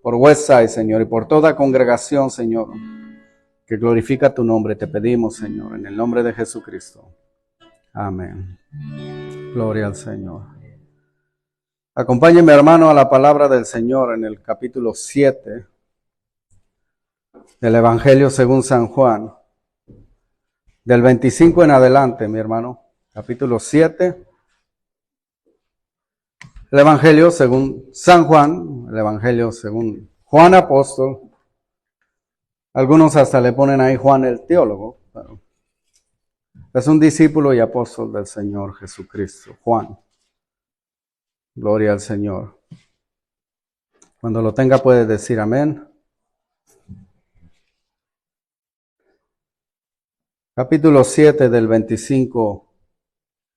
por Westside, Señor, y por toda congregación, Señor, que glorifica tu nombre. Te pedimos, Señor, en el nombre de Jesucristo. Amén. Gloria al Señor. Acompáñenme, hermano, a la palabra del Señor en el capítulo 7 del Evangelio según San Juan. Del 25 en adelante, mi hermano. Capítulo 7. El Evangelio según San Juan. El Evangelio según Juan Apóstol. Algunos hasta le ponen ahí Juan el teólogo. Pero es un discípulo y apóstol del Señor Jesucristo. Juan. Gloria al Señor. Cuando lo tenga puede decir amén. Capítulo 7 del 25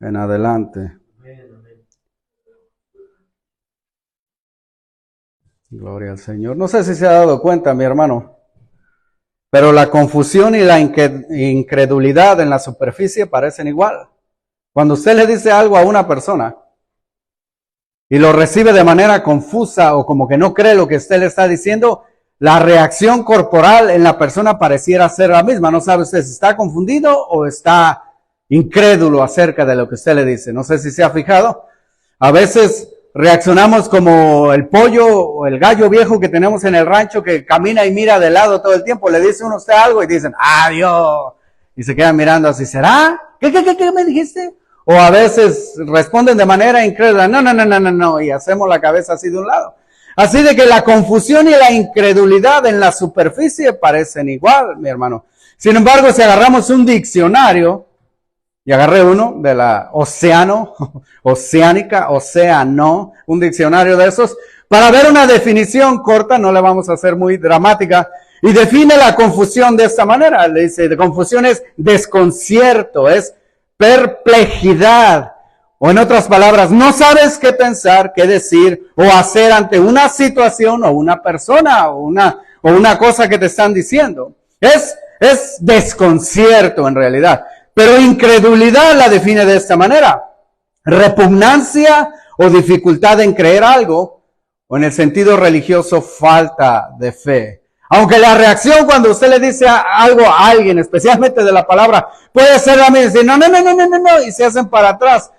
en adelante. Gloria al Señor. No sé si se ha dado cuenta, mi hermano, pero la confusión y la incredulidad en la superficie parecen igual. Cuando usted le dice algo a una persona y lo recibe de manera confusa o como que no cree lo que usted le está diciendo, la reacción corporal en la persona pareciera ser la misma. No sabe usted si está confundido o está incrédulo acerca de lo que usted le dice. No sé si se ha fijado. A veces reaccionamos como el pollo o el gallo viejo que tenemos en el rancho que camina y mira de lado todo el tiempo. Le dice uno a usted algo y dicen, adiós. Y se quedan mirando así, ¿será? ¿Qué me dijiste? O a veces responden de manera incrédula, no, y hacemos la cabeza así de un lado. Así de que la confusión y la incredulidad en la superficie parecen igual, mi hermano. Sin embargo, si agarramos un diccionario, y agarré uno de la Oceánica, un diccionario de esos, para ver una definición corta, no la vamos a hacer muy dramática, y define la confusión de esta manera. Le dice, de confusión es desconcierto, es perplejidad. O en otras palabras, no sabes qué pensar, qué decir o hacer ante una situación o una persona o una cosa que te están diciendo. Es desconcierto en realidad. Pero incredulidad la define de esta manera. Repugnancia o dificultad en creer algo, o en el sentido religioso, falta de fe. Aunque la reacción cuando usted le dice algo a alguien, especialmente de la palabra, puede ser la misma, decir no, y se hacen para atrás.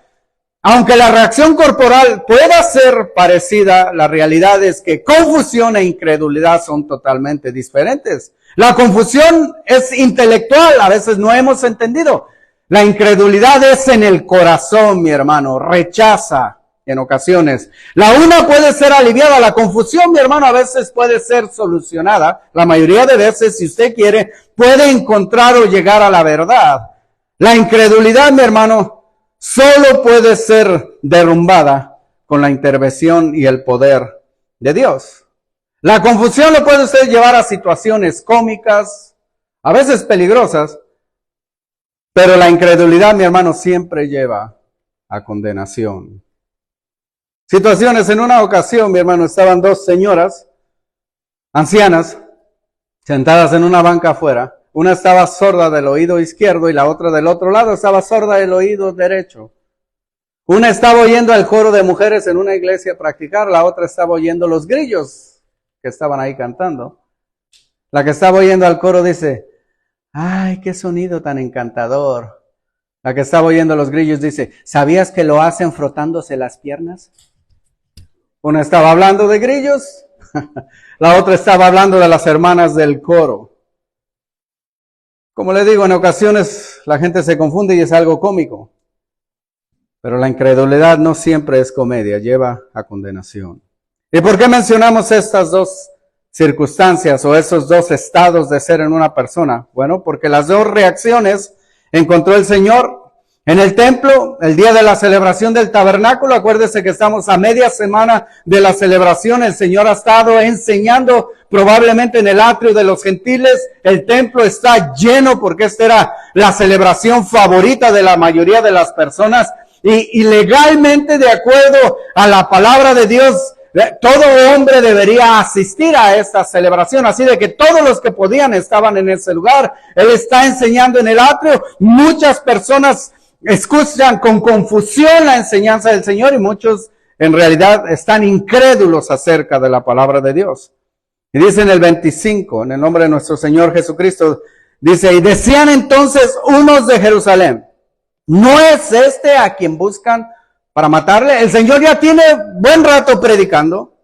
Aunque la reacción corporal pueda ser parecida, la realidad es que confusión e incredulidad son totalmente diferentes. La confusión es intelectual, a veces no hemos entendido. La incredulidad es en el corazón, mi hermano, rechaza en ocasiones. La una puede ser aliviada, la confusión, mi hermano, a veces puede ser solucionada. La mayoría de veces, si usted quiere, puede encontrar o llegar a la verdad. La incredulidad, mi hermano, solo puede ser derrumbada con la intervención y el poder de Dios. La confusión lo puede usted llevar a situaciones cómicas, a veces peligrosas, pero la incredulidad, mi hermano, siempre lleva a condenación. Situaciones, en una ocasión, mi hermano, estaban dos señoras ancianas sentadas en una banca afuera. Una estaba sorda del oído izquierdo y la otra del otro lado estaba sorda del oído derecho. Una estaba oyendo al coro de mujeres en una iglesia practicar, la otra estaba oyendo los grillos que estaban ahí cantando. La que estaba oyendo al coro dice, ¡ay, qué sonido tan encantador! La que estaba oyendo los grillos dice, ¿sabías que lo hacen frotándose las piernas? Una estaba hablando de grillos, la otra estaba hablando de las hermanas del coro. Como le digo, en ocasiones la gente se confunde y es algo cómico. Pero la incredulidad no siempre es comedia, lleva a condenación. ¿Y por qué mencionamos estas dos circunstancias o esos dos estados de ser en una persona? Bueno, porque las dos reacciones encontró el Señor en el templo, el día de la celebración del tabernáculo. Acuérdese que estamos a media semana de la celebración. El Señor ha estado enseñando probablemente en el atrio de los gentiles. El templo está lleno porque esta era la celebración favorita de la mayoría de las personas. Y legalmente, de acuerdo a la palabra de Dios, todo hombre debería asistir a esta celebración. Así de que todos los que podían estaban en ese lugar. Él está enseñando en el atrio. Muchas personas escuchan con confusión la enseñanza del Señor y muchos en realidad están incrédulos acerca de la palabra de Dios. Y dice en el 25, en el nombre de nuestro Señor Jesucristo, dice, y decían entonces unos de Jerusalén, ¿no es este a quien buscan para matarle? El Señor ya tiene buen rato predicando.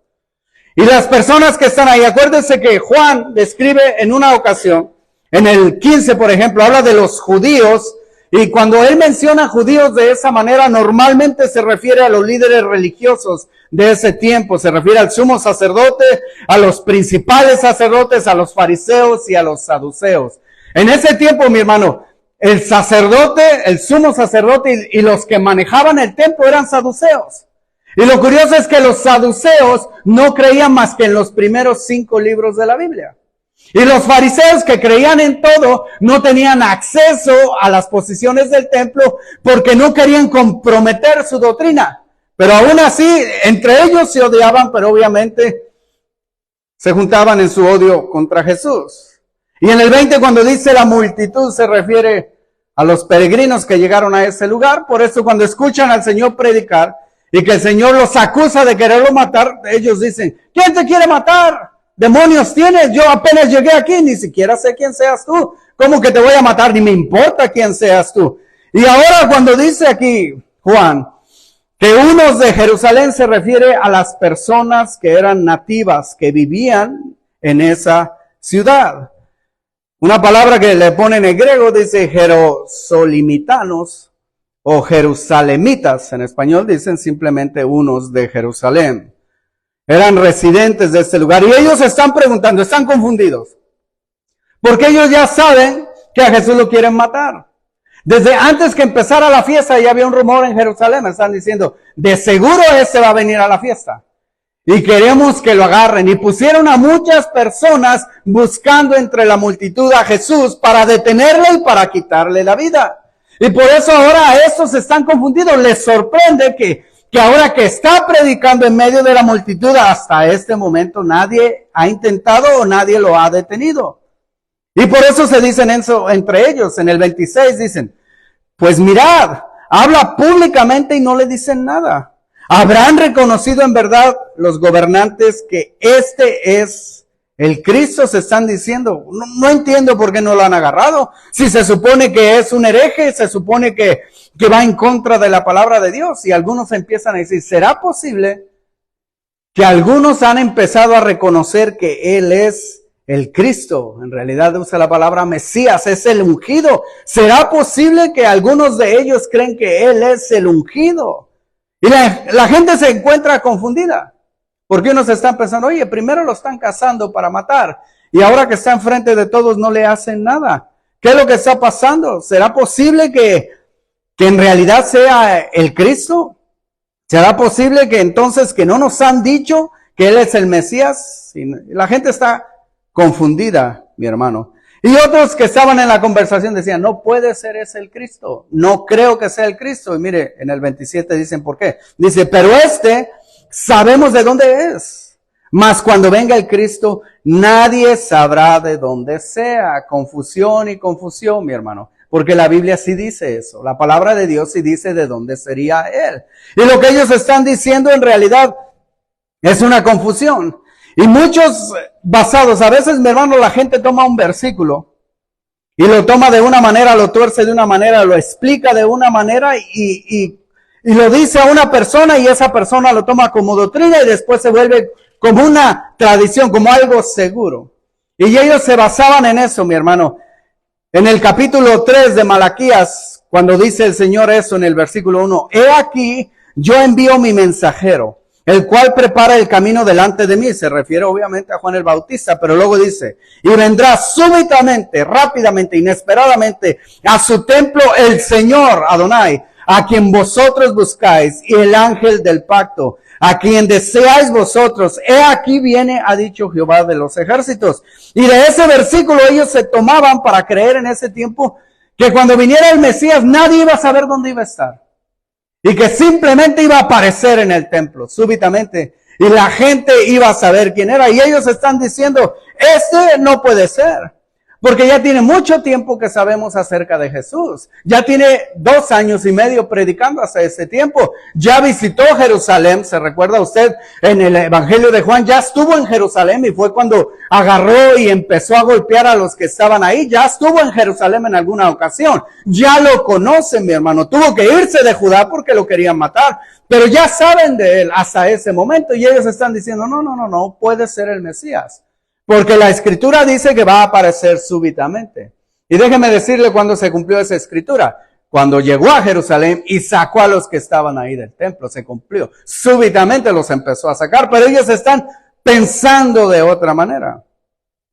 Y las personas que están ahí, acuérdense que Juan describe en una ocasión, en el 15 por ejemplo, habla de los judíos, y cuando él menciona judíos de esa manera, normalmente se refiere a los líderes religiosos de ese tiempo, se refiere al sumo sacerdote, a los principales sacerdotes, a los fariseos y a los saduceos. En ese tiempo, mi hermano, el sacerdote, el sumo sacerdote y los que manejaban el templo eran saduceos. Y lo curioso es que los saduceos no creían más que en los primeros 5 libros de la Biblia. Y los fariseos, que creían en todo, no tenían acceso a las posiciones del templo porque no querían comprometer su doctrina. Pero aún así, entre ellos se odiaban, pero obviamente se juntaban en su odio contra Jesús. Y en el 20, cuando dice la multitud, se refiere a los peregrinos que llegaron a ese lugar. Por eso cuando escuchan al Señor predicar y que el Señor los acusa de quererlo matar, ellos dicen, ¿quién te quiere matar? ¿Demonios tienes? Yo apenas llegué aquí, ni siquiera sé quién seas tú. ¿Cómo que te voy a matar? Ni me importa quién seas tú. Y ahora cuando dice aquí Juan que unos de Jerusalén, se refiere a las personas que eran nativas, que vivían en esa ciudad. Una palabra que le ponen en griego dice jerosolimitanos o jerusalemitas. En español dicen simplemente unos de Jerusalén. Eran residentes de este lugar y ellos están preguntando, están confundidos. Porque ellos ya saben que a Jesús lo quieren matar. Desde antes que empezara la fiesta ya había un rumor en Jerusalén. Están diciendo, de seguro este va a venir a la fiesta. Y queremos que lo agarren. Y pusieron a muchas personas buscando entre la multitud a Jesús para detenerle y para quitarle la vida. Y por eso ahora estos están confundidos. Les sorprende que ahora que está predicando en medio de la multitud, hasta este momento nadie ha intentado o nadie lo ha detenido. Y por eso se dicen eso entre ellos. En el 26 dicen, pues mirad, habla públicamente y no le dicen nada. ¿Habrán reconocido en verdad los gobernantes que este es el Cristo? Se están diciendo. No entiendo por qué no lo han agarrado. Si se supone que es un hereje, se supone que va en contra de la palabra de Dios. Y algunos empiezan a decir, ¿será posible que algunos han empezado a reconocer que Él es el Cristo? En realidad usa la palabra Mesías, es el ungido. ¿Será posible que algunos de ellos creen que Él es el ungido? Y la gente se encuentra confundida. Porque unos están pensando, oye, primero lo están cazando para matar. Y ahora que está enfrente de todos no le hacen nada. ¿Qué es lo que está pasando? ¿Será posible que en realidad sea el Cristo? ¿Será posible que entonces que no nos han dicho que Él es el Mesías? Y la gente está confundida, mi hermano. Y otros que estaban en la conversación decían, no puede ser ese el Cristo. No creo que sea el Cristo. Y mire, en el 27 dicen por qué. Dice, pero sabemos de dónde es. Mas cuando venga el Cristo, nadie sabrá de dónde sea. Confusión y confusión, mi hermano. Porque la Biblia sí dice eso. La palabra de Dios sí dice de dónde sería Él. Y lo que ellos están diciendo en realidad es una confusión. Y muchos basados, a veces, mi hermano, la gente toma un versículo y lo toma de una manera, lo tuerce de una manera, lo explica de una manera y lo dice a una persona y esa persona lo toma como doctrina y después se vuelve como una tradición, como algo seguro. Y ellos se basaban en eso, mi hermano. En el capítulo 3 de Malaquías, cuando dice el Señor eso en el versículo 1, he aquí, yo envío mi mensajero, el cual prepara el camino delante de mí. Se refiere obviamente a Juan el Bautista, pero luego dice, y vendrá súbitamente, rápidamente, inesperadamente a su templo el Señor Adonai, a quien vosotros buscáis, y el ángel del pacto, a quien deseáis vosotros. He aquí viene, ha dicho Jehová de los ejércitos. Y de ese versículo ellos se tomaban para creer en ese tiempo que cuando viniera el Mesías nadie iba a saber dónde iba a estar. Y que simplemente iba a aparecer en el templo, súbitamente. Y la gente iba a saber quién era. Y ellos están diciendo, no puede ser. Porque ya tiene mucho tiempo que sabemos acerca de Jesús. Ya tiene 2 años y medio predicando hasta ese tiempo. Ya visitó Jerusalén, se recuerda usted en el Evangelio de Juan, ya estuvo en Jerusalén y fue cuando agarró y empezó a golpear a los que estaban ahí. Ya estuvo en Jerusalén en alguna ocasión. Ya lo conocen, mi hermano. Tuvo que irse de Judá porque lo querían matar. Pero ya saben de él hasta ese momento y ellos están diciendo, no puede ser el Mesías. Porque la escritura dice que va a aparecer súbitamente. Y déjeme decirle cuándo se cumplió esa escritura. Cuando llegó a Jerusalén y sacó a los que estaban ahí del templo, se cumplió. Súbitamente los empezó a sacar, pero ellos están pensando de otra manera.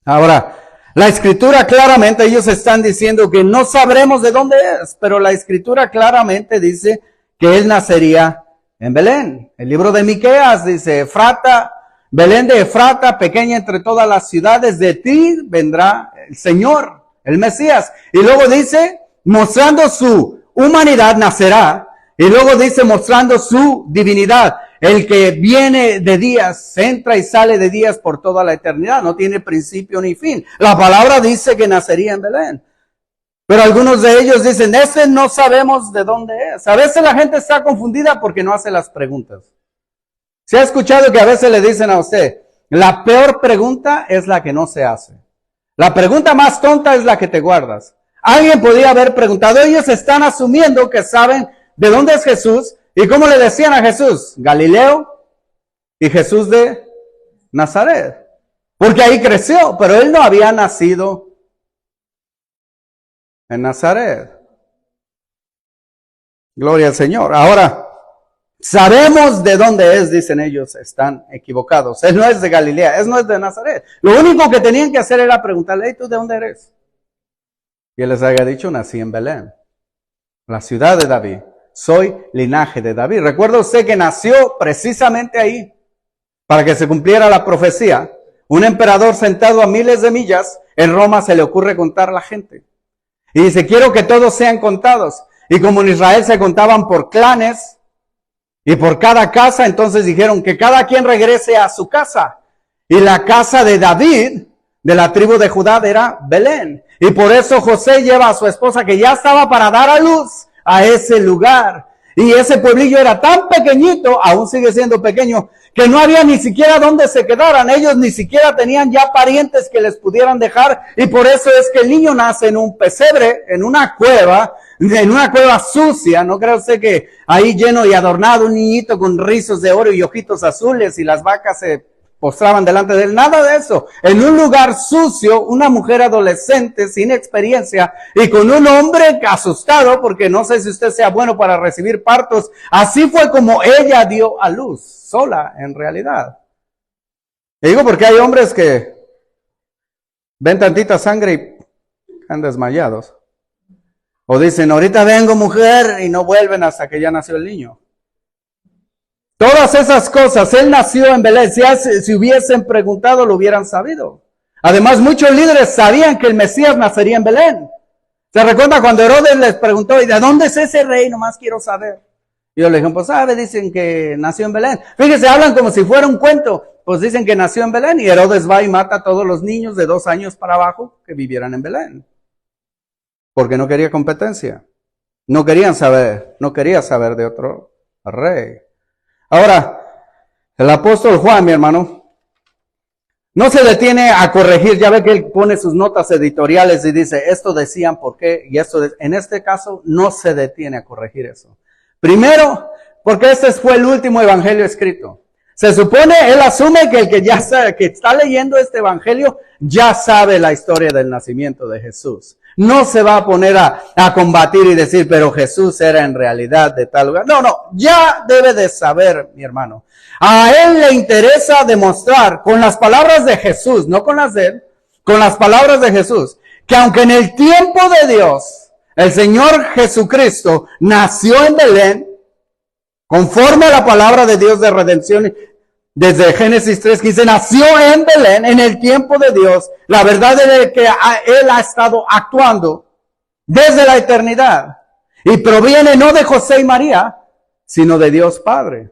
Ahora, la escritura claramente, ellos están diciendo que no sabremos de dónde es, pero la escritura claramente dice que él nacería en Belén. El libro de Miqueas dice, Efrata, Belén de Efrata, pequeña entre todas las ciudades, de ti vendrá el Señor, el Mesías. Y luego dice, mostrando su humanidad nacerá. Y luego dice, mostrando su divinidad. El que viene de días, entra y sale de días por toda la eternidad. No tiene principio ni fin. La palabra dice que nacería en Belén. Pero algunos de ellos dicen, no sabemos de dónde es. A veces la gente está confundida porque no hace las preguntas. ¿Se ha escuchado que a veces le dicen a usted, la peor pregunta es la que no se hace? La pregunta más tonta es la que te guardas. Alguien podría haber preguntado, ellos están asumiendo que saben de dónde es Jesús. ¿Y cómo le decían a Jesús? Galileo y Jesús de Nazaret. Porque ahí creció, pero él no había nacido en Nazaret. Gloria al Señor. Ahora, sabemos de dónde es, dicen ellos, están equivocados. Él no es de Galilea, él no es de Nazaret. Lo único que tenían que hacer era preguntarle, ¿tú de dónde eres? Y él les había dicho, nací en Belén, la ciudad de David. Soy linaje de David. ¿Recuerda usted que nació precisamente ahí? Para que se cumpliera la profecía. Un emperador sentado a miles de millas, en Roma se le ocurre contar a la gente. Y dice, quiero que todos sean contados. Y como en Israel se contaban por clanes, y por cada casa, entonces dijeron que cada quien regrese a su casa. Y la casa de David, de la tribu de Judá, era Belén. Y por eso José lleva a su esposa, que ya estaba para dar a luz, a ese lugar. Y ese pueblillo era tan pequeñito, aún sigue siendo pequeño, que no había ni siquiera donde se quedaran. Ellos ni siquiera tenían ya parientes que les pudieran dejar. Y por eso es que el niño nace en un pesebre, en una cueva sucia. No cree usted que ahí lleno y adornado un niñito con rizos de oro y ojitos azules y las vacas se postraban delante de él. Nada de eso. En un lugar sucio, una mujer adolescente sin experiencia y con un hombre asustado porque no sé si usted sea bueno para recibir partos. Así fue como ella dio a luz, sola en realidad. Y digo porque hay hombres que ven tantita sangre y están desmayados. O dicen, ahorita vengo mujer, y no vuelven hasta que ya nació el niño. Todas esas cosas, él nació en Belén. Si hubiesen preguntado, lo hubieran sabido. Además, muchos líderes sabían que el Mesías nacería en Belén. ¿Se recuerda cuando Herodes les preguntó, ¿y de dónde es ese rey? Nomás quiero saber. Y ellos le dijeron, pues dicen que nació en Belén. Fíjese, hablan como si fuera un cuento. Pues dicen que nació en Belén y Herodes va y mata a todos los niños de 2 años para abajo que vivieran en Belén. Porque no quería competencia. No quería saber de otro rey. Ahora, el apóstol Juan, mi hermano, no se detiene a corregir. Ya ve que él pone sus notas editoriales y dice, esto decían por qué, y esto, en este caso, no se detiene a corregir eso. Primero, porque este fue el último evangelio escrito. Se supone, él asume que el que ya sabe, que está leyendo este evangelio, ya sabe la historia del nacimiento de Jesús. No se va a poner a combatir y decir, pero Jesús era en realidad de tal lugar. No, ya debe de saber, mi hermano. A él le interesa demostrar con las palabras de Jesús, no con las de él, con las palabras de Jesús, que aunque en el tiempo de Dios, el Señor Jesucristo nació en Belén, conforme a la palabra de Dios de redención, desde Génesis 3:15, nació en Belén, en el tiempo de Dios. La verdad es que Él ha estado actuando desde la eternidad. Y proviene no de José y María, sino de Dios Padre.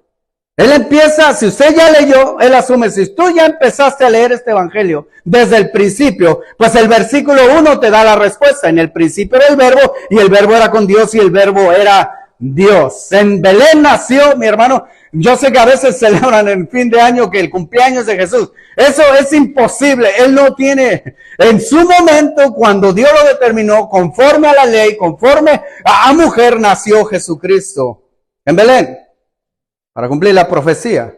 Él empieza, si usted ya leyó, él asume, si tú ya empezaste a leer este evangelio desde el principio, pues el versículo 1 te da la respuesta. En el principio era el verbo, y el verbo era con Dios, y el verbo era Dios. En Belén nació, mi hermano. Yo sé que a veces celebran en fin de año que el cumpleaños de Jesús. Eso es imposible. Él no tiene, en su momento, cuando Dios lo determinó, conforme a la ley, conforme a mujer, nació Jesucristo en Belén, para cumplir la profecía.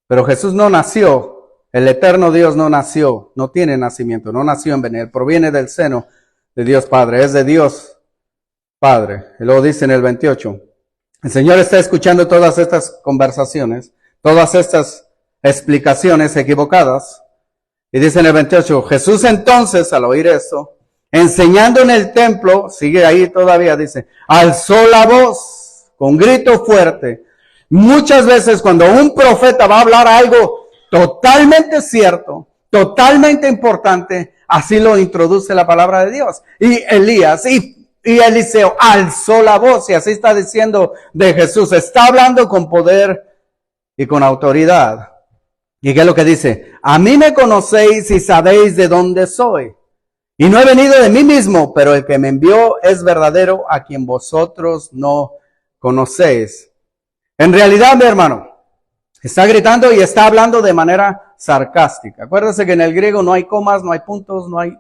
Pero Jesús no nació, el eterno Dios no nació, no tiene nacimiento, no nació en Belén, proviene del seno de Dios Padre, es de Dios Padre. Y luego dice en el 28, el Señor está escuchando todas estas conversaciones, todas estas explicaciones equivocadas, y dice en el 28, Jesús entonces, al oír esto, enseñando en el templo, sigue ahí todavía, dice, alzó la voz con grito fuerte. Muchas veces cuando un profeta va a hablar algo totalmente cierto, totalmente importante, así lo introduce la palabra de Dios. Y Elías y Eliseo alzó la voz, y así está diciendo de Jesús. Está hablando con poder y con autoridad. ¿Y qué es lo que dice? A mí me conocéis y sabéis de dónde soy. Y no he venido de mí mismo, pero el que me envió es verdadero, a quien vosotros no conocéis. En realidad, mi hermano, está gritando y está hablando de manera sarcástica. Acuérdense que en el griego no hay comas, no hay puntos, no hay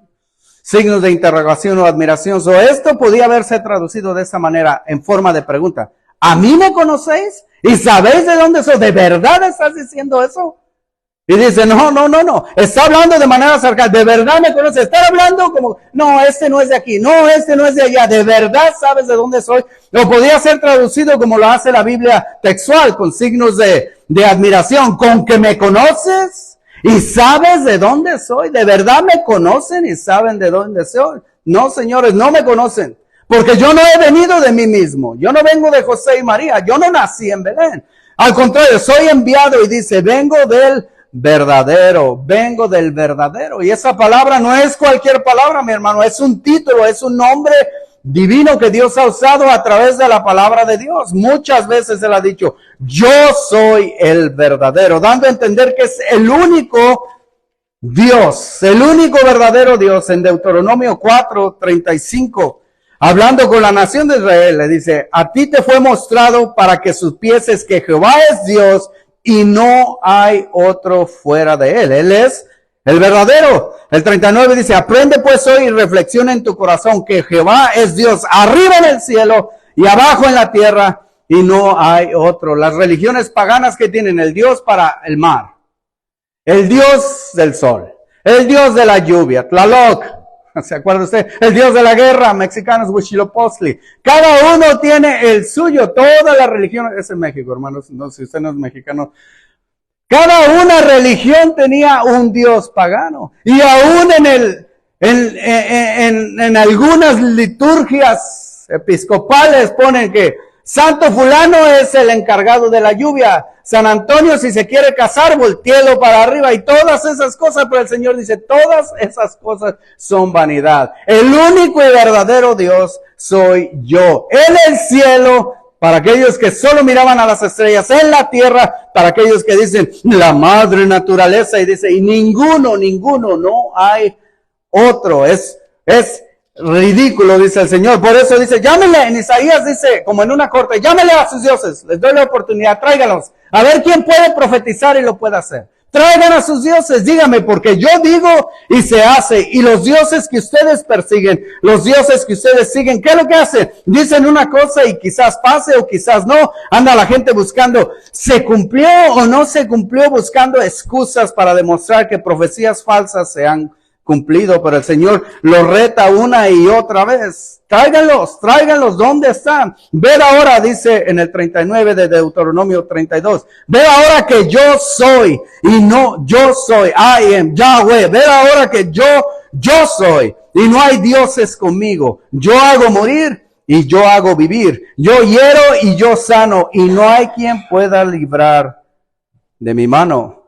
signos de interrogación o admiración. Esto podía haberse traducido de esa manera en forma de pregunta. ¿A mí me conocéis? ¿Y sabéis de dónde soy? ¿De verdad estás diciendo eso? Y dice, no. Está hablando de manera sarcástica. ¿De verdad me conoces? Está hablando como, no, este no es de aquí. No, este no es de allá. ¿De verdad sabes de dónde soy? O podría ser traducido como lo hace la Biblia textual, con signos de admiración. ¿Con que me conoces? ¿Y sabes de dónde soy? ¿De verdad me conocen y saben de dónde soy? No, señores, no me conocen. Porque yo no he venido de mí mismo. Yo no vengo de José y María. Yo no nací en Belén. Al contrario, soy enviado, y dice, vengo del verdadero. Y esa palabra no es cualquier palabra, mi hermano. Es un título, es un nombre divino que Dios ha usado a través de la palabra de Dios. Muchas veces Él ha dicho, yo soy el verdadero, dando a entender que es el único Dios, el único verdadero Dios. En Deuteronomio 4:35, hablando con la nación de Israel, le dice, a ti te fue mostrado para que supieses que Jehová es Dios y no hay otro fuera de Él. Él es el verdadero. El 39 dice, aprende pues hoy y reflexiona en tu corazón que Jehová es Dios arriba en el cielo y abajo en la tierra, y no hay otro. Las religiones paganas que tienen el Dios para el mar, el Dios del sol, el Dios de la lluvia, Tlaloc, ¿se acuerda usted? El Dios de la guerra, mexicanos, Huitzilopochtli. Cada uno tiene el suyo. Todas las religiones, es en México, hermanos, no, si usted no es mexicano. Cada una religión tenía un Dios pagano. Y aún en algunas liturgias episcopales ponen que Santo fulano es el encargado de la lluvia. San Antonio, si se quiere casar, voltéelo para arriba, y todas esas cosas. Pero el Señor dice, todas esas cosas son vanidad. El único y verdadero Dios soy yo. En el cielo, para aquellos que solo miraban a las estrellas; en la tierra, para aquellos que dicen la madre naturaleza, y dice, y ninguno, no hay otro. Es ridículo, dice el Señor. Por eso dice, llámenle, en Isaías dice, como en una corte, llámenle a sus dioses, les doy la oportunidad, tráiganlos, a ver quién puede profetizar y lo puede hacer. Traigan a sus dioses, dígame, porque yo digo y se hace. Y los dioses que ustedes persiguen, los dioses que ustedes siguen, ¿qué es lo que hacen? Dicen una cosa y quizás pase o quizás no. Anda la gente buscando, ¿se cumplió o no se cumplió? Buscando excusas para demostrar que profecías falsas se han cumplido. Pero el Señor los reta una y otra vez. Tráiganlos, ¿dónde están? Ved ahora, dice en el 39 de Deuteronomio 32, ved ahora que yo soy, y no yo soy, I am Yahweh. Ved ahora que yo soy, y no hay dioses conmigo. Yo hago morir y yo hago vivir. Yo hiero y yo sano, y no hay quien pueda librar de mi mano.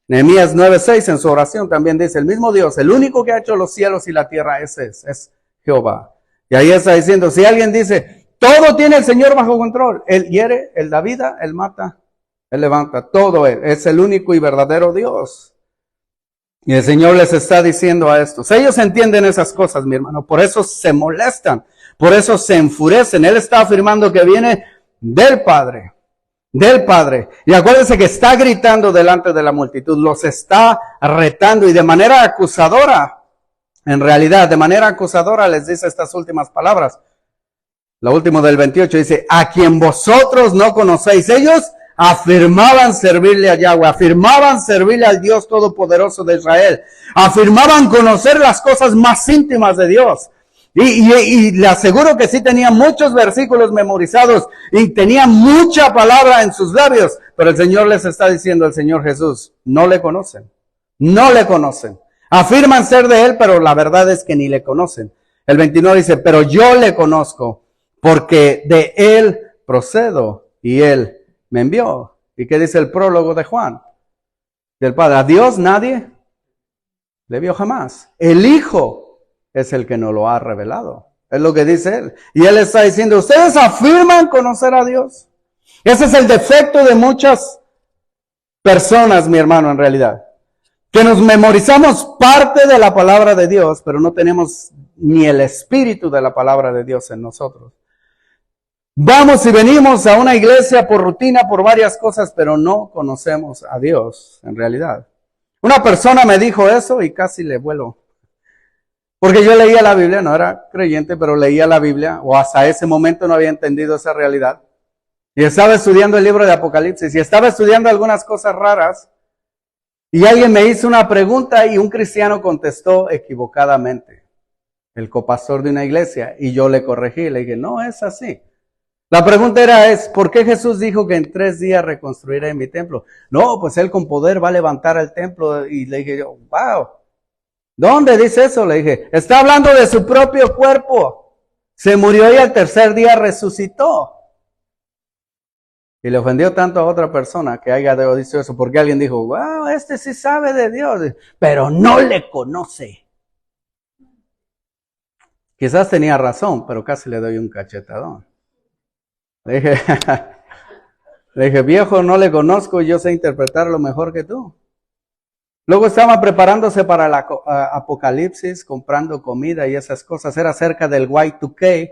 Nehemías 9:6 en su oración también dice, el mismo Dios, el único que ha hecho los cielos y la tierra, ese es Jehová. Y ahí está diciendo, si alguien dice, todo tiene el Señor bajo control, Él hiere, Él da vida, Él mata, Él levanta todo Él. Es el único y verdadero Dios. Y el Señor les está diciendo a estos. Ellos entienden esas cosas, mi hermano. Por eso se molestan. Por eso se enfurecen. Él está afirmando que viene del Padre. Del Padre. Y acuérdense que está gritando delante de la multitud. Los está retando y de manera acusadora. En realidad, de manera acusadora les dice estas últimas palabras. Lo último del 28 dice, a quien vosotros no conocéis. Ellos afirmaban servirle a Yahweh, afirmaban servirle al Dios Todopoderoso de Israel, afirmaban conocer las cosas más íntimas de Dios. Y le aseguro que sí tenían muchos versículos memorizados y tenían mucha palabra en sus labios. Pero el Señor les está diciendo, el Señor Jesús, no le conocen. No le conocen. Afirman ser de Él, pero la verdad es que ni le conocen. El 29 dice, pero yo le conozco, porque de Él procedo y Él me envió. ¿Y qué dice el prólogo de Juan? Del Padre. A Dios nadie le vio jamás. El Hijo es el que nos lo ha revelado. Es lo que dice Él. Y Él está diciendo, ustedes afirman conocer a Dios. Ese es el defecto de muchas personas, mi hermano, en realidad. Que nos memorizamos parte de la palabra de Dios, pero no tenemos ni el espíritu de la palabra de Dios en nosotros. Vamos y venimos a una iglesia por rutina, por varias cosas, pero no conocemos a Dios en realidad. Una persona me dijo eso y casi le vuelo. Porque yo leía la Biblia, no era creyente, pero leía la Biblia, o hasta ese momento no había entendido esa realidad. Y estaba estudiando el libro de Apocalipsis, y estaba estudiando algunas cosas raras, y alguien me hizo una pregunta y un cristiano contestó equivocadamente. El copastor de una iglesia, y yo le corregí, le dije, no es así. La pregunta era, ¿por qué Jesús dijo que en 3 días reconstruiré mi templo? No, pues Él con poder va a levantar el templo. Y le dije yo, wow, ¿dónde dice eso? Le dije, está hablando de su propio cuerpo. Se murió y al 3er día resucitó. Y le ofendió tanto a otra persona que haya dicho eso, porque alguien dijo, wow, este sí sabe de Dios, pero no le conoce. Quizás tenía razón, pero casi le doy un cachetadón. Le dije, viejo, no le conozco y yo sé interpretarlo mejor que tú. Luego estaba preparándose para el Apocalipsis, comprando comida y esas cosas. Era cerca del Y2K,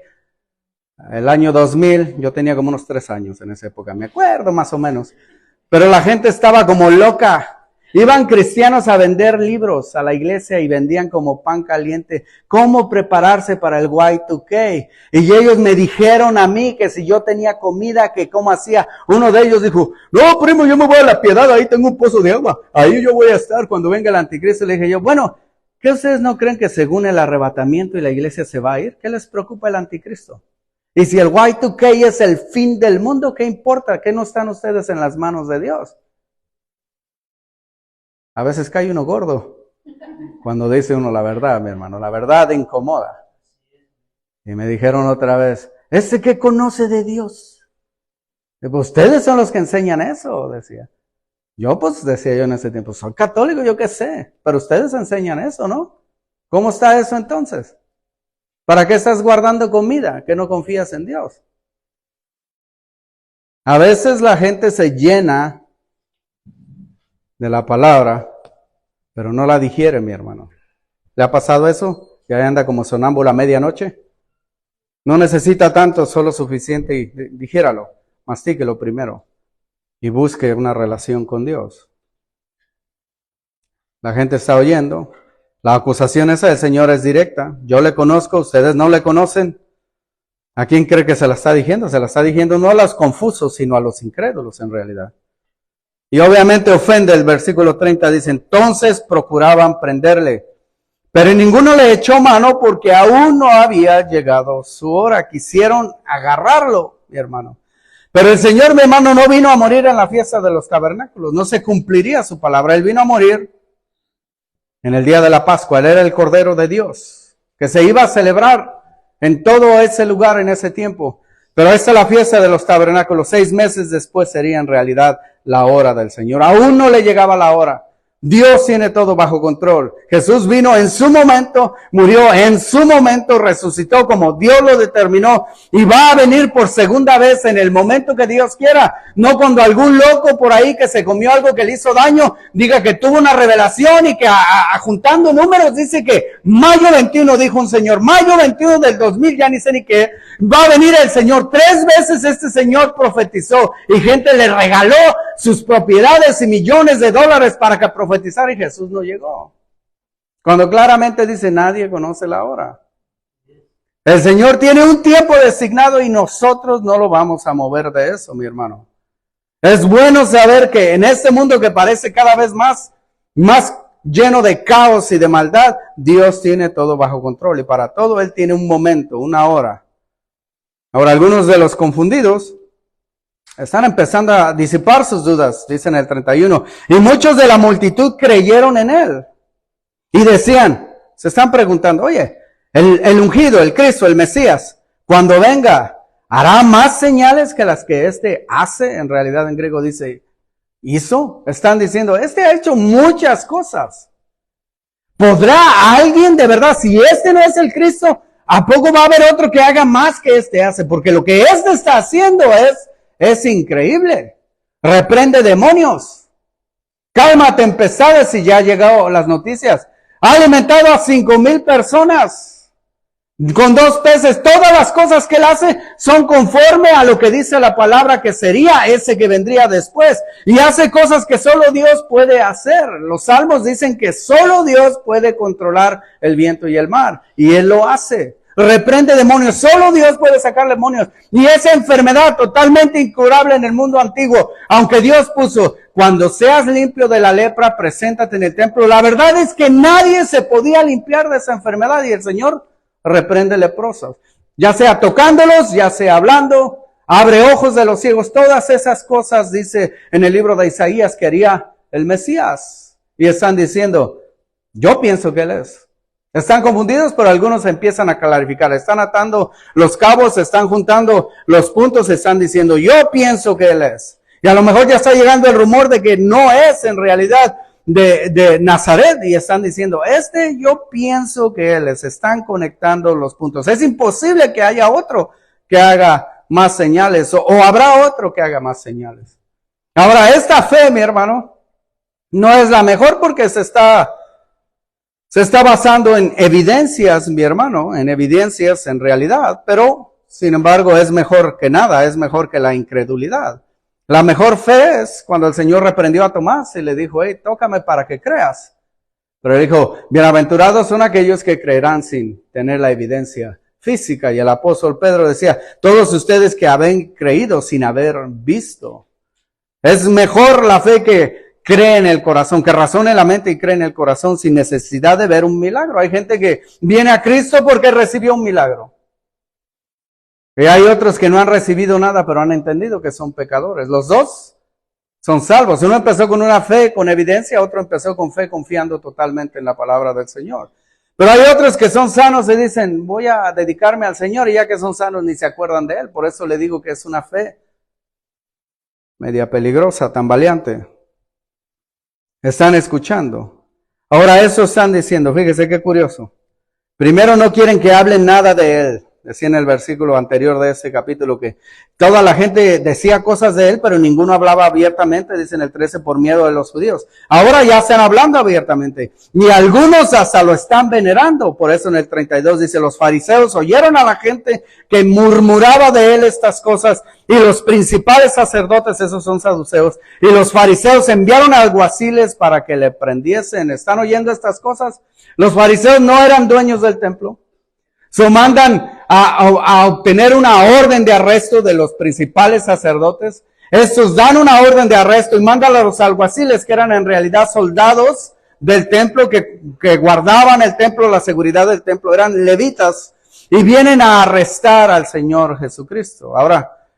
el año 2000. Yo tenía como unos 3 años en esa época, me acuerdo más o menos. Pero la gente estaba como loca. Iban cristianos a vender libros a la iglesia y vendían como pan caliente cómo prepararse para el Y2K. Y ellos me dijeron a mí que si yo tenía comida, que cómo hacía. Uno de ellos dijo, no, primo, yo me voy a la Piedad, ahí tengo un pozo de agua. Ahí yo voy a estar cuando venga el anticristo. Le dije yo, bueno, ¿qué ustedes no creen que según el arrebatamiento y la iglesia se va a ir? ¿Qué les preocupa el anticristo? Y si el Y2K es el fin del mundo, ¿qué importa? ¿Qué no están ustedes en las manos de Dios? A veces cae uno gordo cuando dice uno la verdad, mi hermano. La verdad incomoda. Y me dijeron otra vez, ¿ese qué conoce de Dios? Y pues ustedes son los que enseñan eso, decía. Yo pues decía yo en ese tiempo, soy católico, yo qué sé. Pero ustedes enseñan eso, ¿no? ¿Cómo está eso entonces? ¿Para qué estás guardando comida? ¿Que no confías en Dios? A veces la gente se llena de la palabra, pero no la digiere, mi hermano. ¿Le ha pasado eso? Que ahí anda como sonámbula a medianoche. No necesita tanto, solo suficiente y digiéralo, mastíquelo primero y busque una relación con Dios. La gente está oyendo. La acusación esa del Señor es directa. Yo le conozco, ustedes no le conocen. ¿A quién cree que se la está diciendo? Se la está diciendo no a los confusos, sino a los incrédulos en realidad. Y obviamente ofende el versículo 30, dice, entonces procuraban prenderle, pero ninguno le echó mano porque aún no había llegado su hora. Quisieron agarrarlo, mi hermano. Pero el Señor, mi hermano, no vino a morir en la fiesta de los tabernáculos, no se cumpliría su palabra. Él vino a morir en el día de la Pascua. Él era el Cordero de Dios, que se iba a celebrar en todo ese lugar en ese tiempo. Pero esta es la fiesta de los tabernáculos. 6 meses después sería en realidad la hora del Señor. Aún no le llegaba la hora. Dios tiene todo bajo control. Jesús vino en su momento, murió en su momento, resucitó como Dios lo determinó y va a venir por segunda vez en el momento que Dios quiera. No cuando algún loco por ahí que se comió algo que le hizo daño diga que tuvo una revelación y que juntando números dice que mayo 21, dijo un señor, mayo 21 del 2000, ya ni sé ni qué, va a venir el Señor. 3 veces este señor profetizó y gente le regaló sus propiedades y millones de dólares para que profetizara y Jesús no llegó. Cuando claramente dice nadie conoce la hora. El Señor tiene un tiempo designado y nosotros no lo vamos a mover de eso, mi hermano. Es bueno saber que en este mundo que parece cada vez más lleno de caos y de maldad, Dios tiene todo bajo control y para todo Él tiene un momento, una hora. Ahora, algunos de los confundidos están empezando a disipar sus dudas, dice en el 31. Y muchos de la multitud creyeron en Él. Y decían, se están preguntando, oye, el ungido, el Cristo, el Mesías, cuando venga, ¿hará más señales que las que éste hace? En realidad en griego dice, hizo. Están diciendo, este ha hecho muchas cosas. ¿Podrá alguien de verdad, si este no es el Cristo, a poco va a haber otro que haga más que este hace? Porque lo que este está haciendo es increíble. Reprende demonios. Calma tempestades y ya han llegado las noticias. Ha alimentado a 5,000 personas con 2 peces. Todas las cosas que él hace son conforme a lo que dice la palabra que sería ese que vendría después. Y hace cosas que solo Dios puede hacer. Los salmos dicen que solo Dios puede controlar el viento y el mar. Y él lo hace. Reprende demonios, solo Dios puede sacar demonios. Y esa enfermedad totalmente incurable en el mundo antiguo, aunque Dios puso, cuando seas limpio de la lepra, preséntate en el templo. La verdad es que nadie se podía limpiar de esa enfermedad y el Señor reprende leprosos. Ya sea tocándolos, ya sea hablando, abre ojos de los ciegos. Todas esas cosas dice en el libro de Isaías que haría el Mesías. Y están diciendo, yo pienso que Él es. Están confundidos, pero algunos empiezan a clarificar. Están atando los cabos, están juntando los puntos, están diciendo, yo pienso que Él es. Y a lo mejor ya está llegando el rumor de que no es en realidad de Nazaret. Y están diciendo, yo pienso que Él es. Están conectando los puntos. Es imposible que haya otro que haga más señales o habrá otro que haga más señales. Ahora, esta fe, mi hermano, no es la mejor porque se está basando en evidencias, mi hermano, en evidencias en realidad, pero sin embargo es mejor que nada, es mejor que la incredulidad. La mejor fe es cuando el Señor reprendió a Tomás y le dijo, hey, tócame para que creas. Pero él dijo, bienaventurados son aquellos que creerán sin tener la evidencia física. Y el apóstol Pedro decía, todos ustedes que habéis creído sin haber visto. Es mejor la fe que cree en el corazón, que razone en la mente y cree en el corazón sin necesidad de ver un milagro. Hay gente que viene a Cristo porque recibió un milagro. Y hay otros que no han recibido nada, pero han entendido que son pecadores. Los dos son salvos. Uno empezó con una fe con evidencia, otro empezó con fe confiando totalmente en la palabra del Señor. Pero hay otros que son sanos y dicen, voy a dedicarme al Señor, y ya que son sanos ni se acuerdan de Él. Por eso le digo que es una fe media peligrosa, tambaleante. Están escuchando. Ahora eso están diciendo, fíjese qué curioso. Primero no quieren que hablen nada de Él. Decía en el versículo anterior de ese capítulo que toda la gente decía cosas de Él, pero ninguno hablaba abiertamente, dice en el 13, por miedo de los judíos. Ahora ya están hablando abiertamente. Y algunos hasta lo están venerando. Por eso en el 32 dice, los fariseos oyeron a la gente que murmuraba de Él estas cosas, y los principales sacerdotes, esos son saduceos, y los fariseos enviaron alguaciles para que le prendiesen. ¿Están oyendo estas cosas? Los fariseos no eran dueños del templo. Mandan a obtener una orden de arresto de los principales sacerdotes. Estos dan una orden de arresto y mandan a los alguaciles, que eran en realidad soldados del templo, que guardaban el templo, la seguridad del templo, eran levitas, y vienen a arrestar al Señor Jesucristo. Ahora,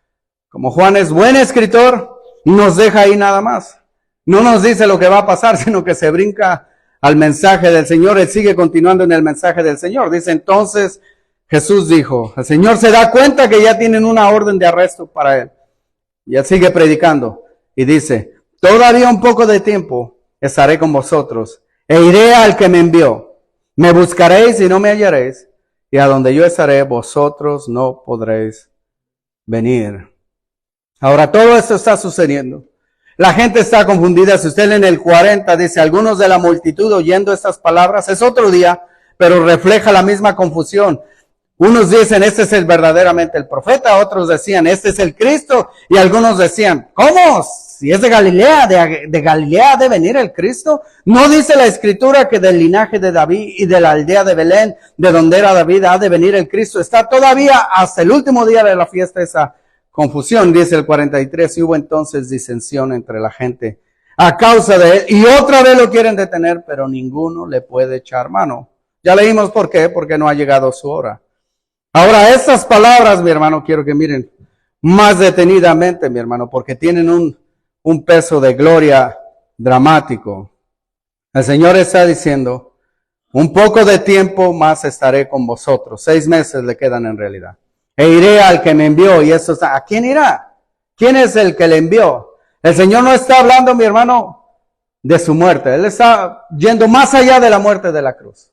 como Juan es buen escritor, nos deja ahí nada más. No nos dice lo que va a pasar, sino que se brinca al mensaje del Señor. Él sigue continuando en el mensaje del Señor. Dice, entonces Jesús dijo, el Señor se da cuenta que ya tienen una orden de arresto para Él. Y Él sigue predicando y dice, todavía un poco de tiempo estaré con vosotros, e iré al que me envió. Me buscaréis y no me hallaréis, y a donde yo estaré, vosotros no podréis venir. Ahora, todo esto está sucediendo. La gente está confundida. Si usted en el 40 dice, algunos de la multitud oyendo estas palabras, es otro día, pero refleja la misma confusión. Unos dicen, este es verdaderamente el profeta, otros decían, este es el Cristo, y algunos decían, ¿cómo? Si es de Galilea, de Galilea ha de venir el Cristo. ¿No dice la Escritura que del linaje de David y de la aldea de Belén, de donde era David, ha de venir el Cristo? Está todavía hasta el último día de la fiesta esa confusión, dice el 43, y hubo entonces disensión entre la gente a causa de él, y otra vez lo quieren detener, pero ninguno le puede echar mano. Ya leímos por qué, porque no ha llegado su hora. Ahora, estas palabras, mi hermano, quiero que miren más detenidamente, mi hermano, porque tienen un peso de gloria dramático. El Señor está diciendo, un poco de tiempo más estaré con vosotros. 6 meses le quedan en realidad. E iré al que me envió. Y eso está, ¿a quién irá? ¿Quién es el que le envió? El Señor no está hablando, mi hermano, de su muerte. Él está yendo más allá de la muerte de la cruz.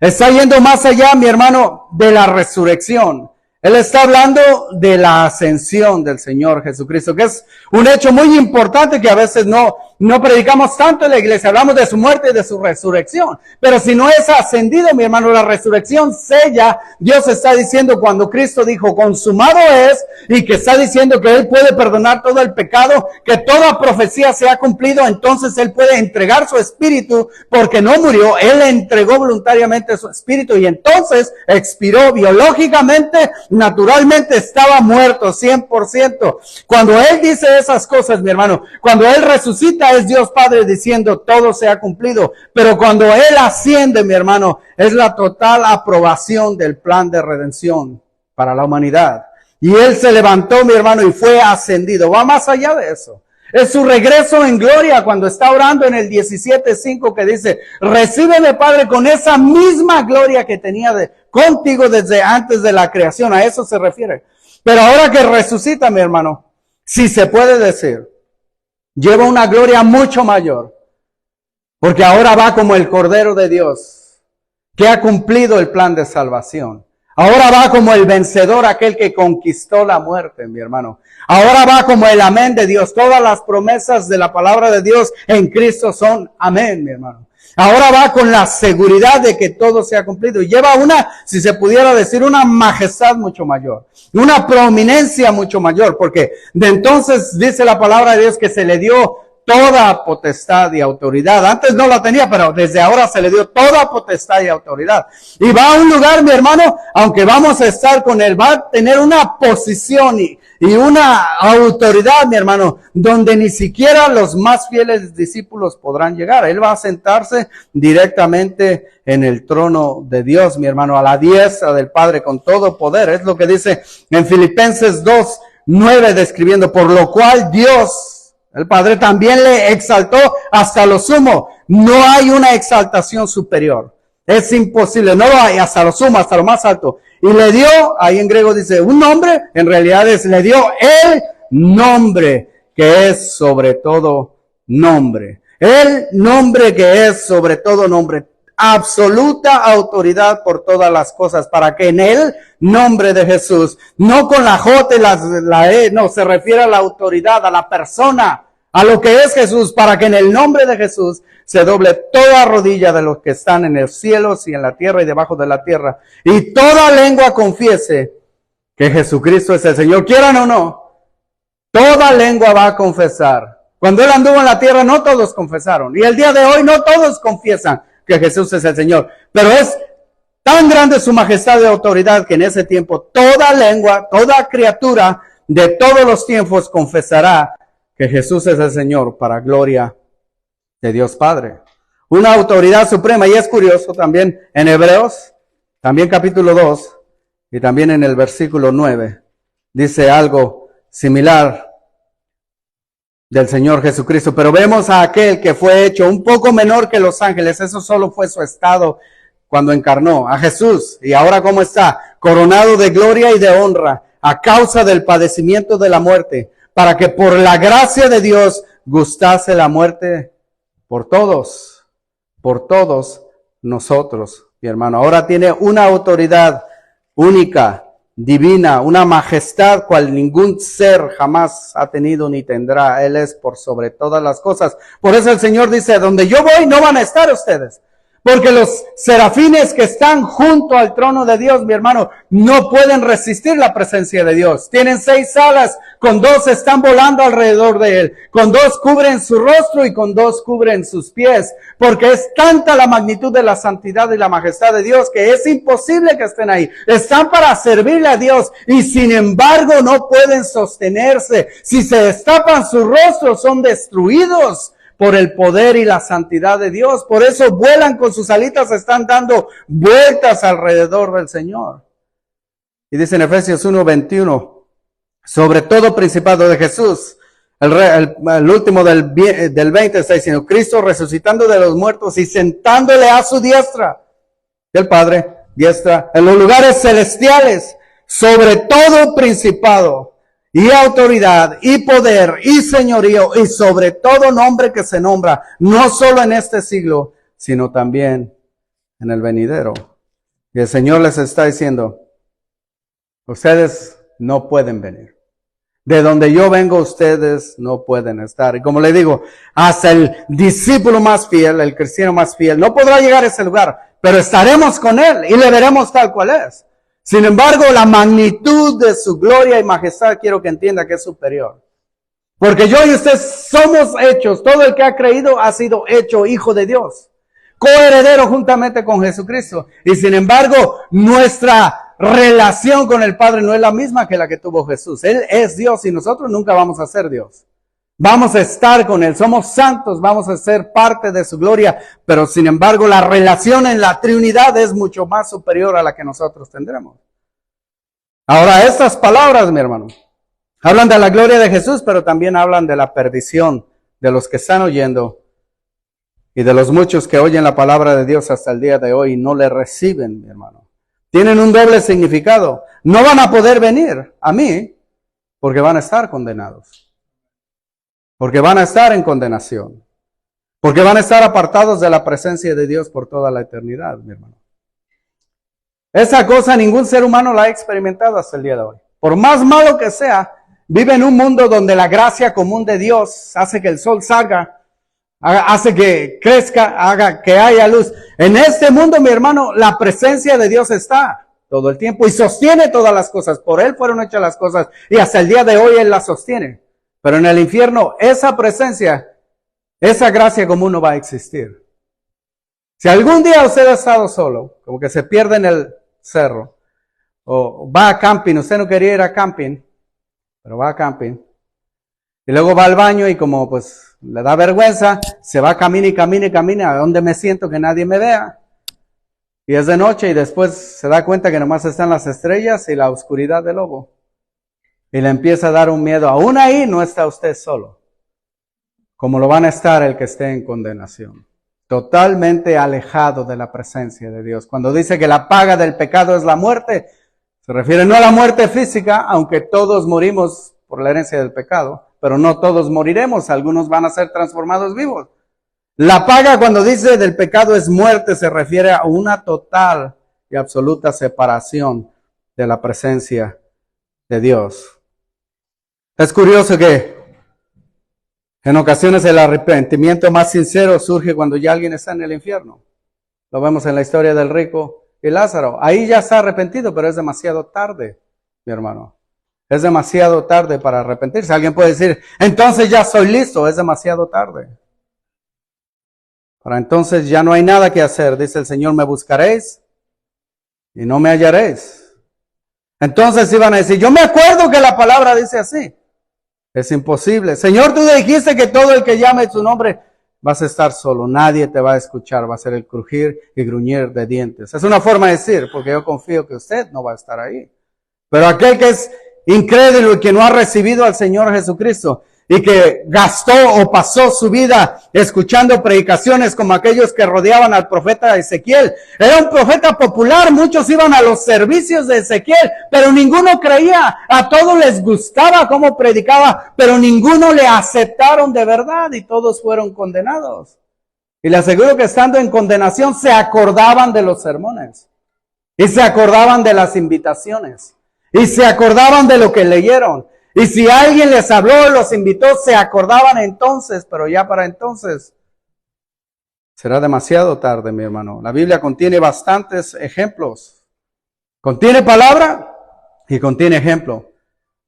Está yendo más allá, mi hermano, de la resurrección. Él está hablando de la ascensión del Señor Jesucristo, que es un hecho muy importante que a veces no predicamos tanto en la iglesia. Hablamos de su muerte y de su resurrección. Pero si no es ascendido, mi hermano, la resurrección sella. Dios está diciendo cuando Cristo dijo, consumado es, y que está diciendo que Él puede perdonar todo el pecado, que toda profecía se ha cumplido, entonces Él puede entregar su espíritu, porque no murió. Él entregó voluntariamente su espíritu y entonces expiró biológicamente. Naturalmente estaba muerto 100%. Cuando Él dice esas cosas, mi hermano, cuando Él resucita es Dios Padre diciendo todo se ha cumplido. Pero cuando Él asciende, mi hermano, es la total aprobación del plan de redención para la humanidad. Y Él se levantó, mi hermano, y fue ascendido. Va más allá de eso. Es su regreso en gloria cuando está orando en el 17:5 que dice, recíbeme, Padre, con esa misma gloria que tenía contigo desde antes de la creación. A eso se refiere. Pero ahora que resucita, mi hermano, si se puede decir, lleva una gloria mucho mayor. Porque ahora va como el Cordero de Dios, que ha cumplido el plan de salvación. Ahora va como el vencedor, aquel que conquistó la muerte, mi hermano. Ahora va como el amén de Dios. Todas las promesas de la palabra de Dios en Cristo son amén, mi hermano. Ahora va con la seguridad de que todo se ha cumplido. Y lleva si se pudiera decir, una majestad mucho mayor. Una prominencia mucho mayor. Porque de entonces dice la palabra de Dios que se le dio toda potestad y autoridad. Antes no la tenía, pero desde ahora se le dio toda potestad y autoridad. Y va a un lugar, mi hermano, aunque vamos a estar con Él, va a tener una posición y una autoridad, mi hermano, donde ni siquiera los más fieles discípulos podrán llegar. Él va a sentarse directamente en el trono de Dios, mi hermano, a la diestra del Padre con todo poder. Es lo que dice en Filipenses 2:9, describiendo, por lo cual Dios, el Padre, también le exaltó hasta lo sumo. No hay una exaltación superior. Es imposible, no lo hay, hasta lo sumo, hasta lo más alto. Y le dio, ahí en griego dice, un nombre, en realidad le dio el nombre que es sobre todo nombre. El nombre que es sobre todo nombre. Absoluta autoridad por todas las cosas, para que en el nombre de Jesús, no con la J y la E, no, se refiere a la autoridad, a la persona, a lo que es Jesús, para que en el nombre de Jesús se doble toda rodilla de los que están en el cielo y en la tierra y debajo de la tierra, y toda lengua confiese que Jesucristo es el Señor, quieran o no, toda lengua va a confesar. Cuando Él anduvo en la tierra no todos confesaron, y el día de hoy no todos confiesan que Jesús es el Señor, pero es tan grande su majestad y autoridad que en ese tiempo toda lengua, toda criatura de todos los tiempos confesará que Jesús es el Señor para gloria de Dios Padre. Una autoridad suprema. Y es curioso también en Hebreos, también capítulo 2 y también en el versículo 9, dice algo similar del Señor Jesucristo, pero vemos a aquel que fue hecho un poco menor que los ángeles. Eso solo fue su estado cuando encarnó a Jesús. Y ahora ¿cómo está? Coronado de gloria y de honra a causa del padecimiento de la muerte, para que por la gracia de Dios gustase la muerte por todos nosotros, mi hermano. Ahora tiene una autoridad única, divina, una majestad cual ningún ser jamás ha tenido ni tendrá. Él es por sobre todas las cosas. Por eso el Señor dice, donde yo voy no van a estar ustedes. Porque los serafines que están junto al trono de Dios, mi hermano, no pueden resistir la presencia de Dios. Tienen 6 alas, con 2 están volando alrededor de Él. Con 2 cubren su rostro y con 2 cubren sus pies. Porque es tanta la magnitud de la santidad y la majestad de Dios que es imposible que estén ahí. Están para servirle a Dios y sin embargo no pueden sostenerse. Si se destapan sus rostros son destruidos por el poder y la santidad de Dios. Por eso vuelan con sus alitas, están dando vueltas alrededor del Señor. Y dice en Efesios 1:21, sobre todo principado de Jesús, el último del 20 está diciendo, Cristo resucitando de los muertos y sentándole a su diestra, del Padre, diestra, en los lugares celestiales, sobre todo principado, y autoridad, y poder, y señorío, y sobre todo nombre que se nombra, no solo en este siglo, sino también en el venidero. Y el Señor les está diciendo, ustedes no pueden venir. De donde yo vengo, ustedes no pueden estar. Y como le digo, hasta el discípulo más fiel, el cristiano más fiel, no podrá llegar a ese lugar, pero estaremos con Él y le veremos tal cual es. Sin embargo, la magnitud de su gloria y majestad quiero que entienda que es superior. Porque yo y usted somos hechos, todo el que ha creído ha sido hecho hijo de Dios, coheredero juntamente con Jesucristo. Y sin embargo, nuestra relación con el Padre no es la misma que la que tuvo Jesús. Él es Dios y nosotros nunca vamos a ser Dios. Vamos a estar con Él, somos santos, vamos a ser parte de su gloria, pero sin embargo la relación en la Trinidad es mucho más superior a la que nosotros tendremos. Ahora, estas palabras, mi hermano, hablan de la gloria de Jesús, pero también hablan de la perdición de los que están oyendo y de los muchos que oyen la palabra de Dios hasta el día de hoy y no le reciben, mi hermano. Tienen un doble significado. No van a poder venir a mí porque van a estar condenados. Porque van a estar en condenación. Porque van a estar apartados de la presencia de Dios por toda la eternidad, mi hermano. Esa cosa ningún ser humano la ha experimentado hasta el día de hoy. Por más malo que sea, vive en un mundo donde la gracia común de Dios hace que el sol salga, hace que crezca, haga que haya luz. En este mundo, mi hermano, la presencia de Dios está todo el tiempo y sostiene todas las cosas. Por Él fueron hechas las cosas y hasta el día de hoy Él las sostiene. Pero en el infierno, esa presencia, esa gracia común no va a existir. Si algún día usted ha estado solo, como que se pierde en el cerro, o va a camping, usted no quería ir a camping, pero va a camping, y luego va al baño y como pues le da vergüenza, se va camina y camina y camina, a donde me siento que nadie me vea. Y es de noche y después se da cuenta que nomás están las estrellas y la oscuridad del lobo. Y le empieza a dar un miedo. Aún ahí no está usted solo, como lo van a estar el que esté en condenación. Totalmente alejado de la presencia de Dios. Cuando dice que la paga del pecado es la muerte, se refiere no a la muerte física, aunque todos morimos por la herencia del pecado, pero no todos moriremos, algunos van a ser transformados vivos. La paga cuando dice del pecado es muerte, se refiere a una total y absoluta separación de la presencia de Dios. Es curioso que en ocasiones el arrepentimiento más sincero surge cuando ya alguien está en el infierno. Lo vemos en la historia del rico y Lázaro. Ahí ya está arrepentido, pero es demasiado tarde, mi hermano. Es demasiado tarde para arrepentirse. Alguien puede decir, entonces ya soy listo. Es demasiado tarde. Para entonces ya no hay nada que hacer. Dice el Señor, me buscaréis y no me hallaréis. Entonces iban a decir, yo me acuerdo que la palabra dice así. Es imposible. Señor, tú dijiste que todo el que llame tu nombre vas a estar solo. Nadie te va a escuchar. Va a ser el crujir y gruñir de dientes. Es una forma de decir, porque yo confío que usted no va a estar ahí. Pero aquel que es incrédulo y que no ha recibido al Señor Jesucristo y que gastó o pasó su vida escuchando predicaciones como aquellos que rodeaban al profeta Ezequiel. Era un profeta popular, muchos iban a los servicios de Ezequiel, pero ninguno creía. A todos les gustaba cómo predicaba, pero ninguno le aceptaron de verdad y todos fueron condenados. Y le aseguro que estando en condenación se acordaban de los sermones. Y se acordaban de las invitaciones. Y se acordaban de lo que leyeron. Y si alguien les habló, los invitó, se acordaban entonces, pero ya para entonces será demasiado tarde, mi hermano. La Biblia contiene bastantes ejemplos. Contiene palabra y contiene ejemplo.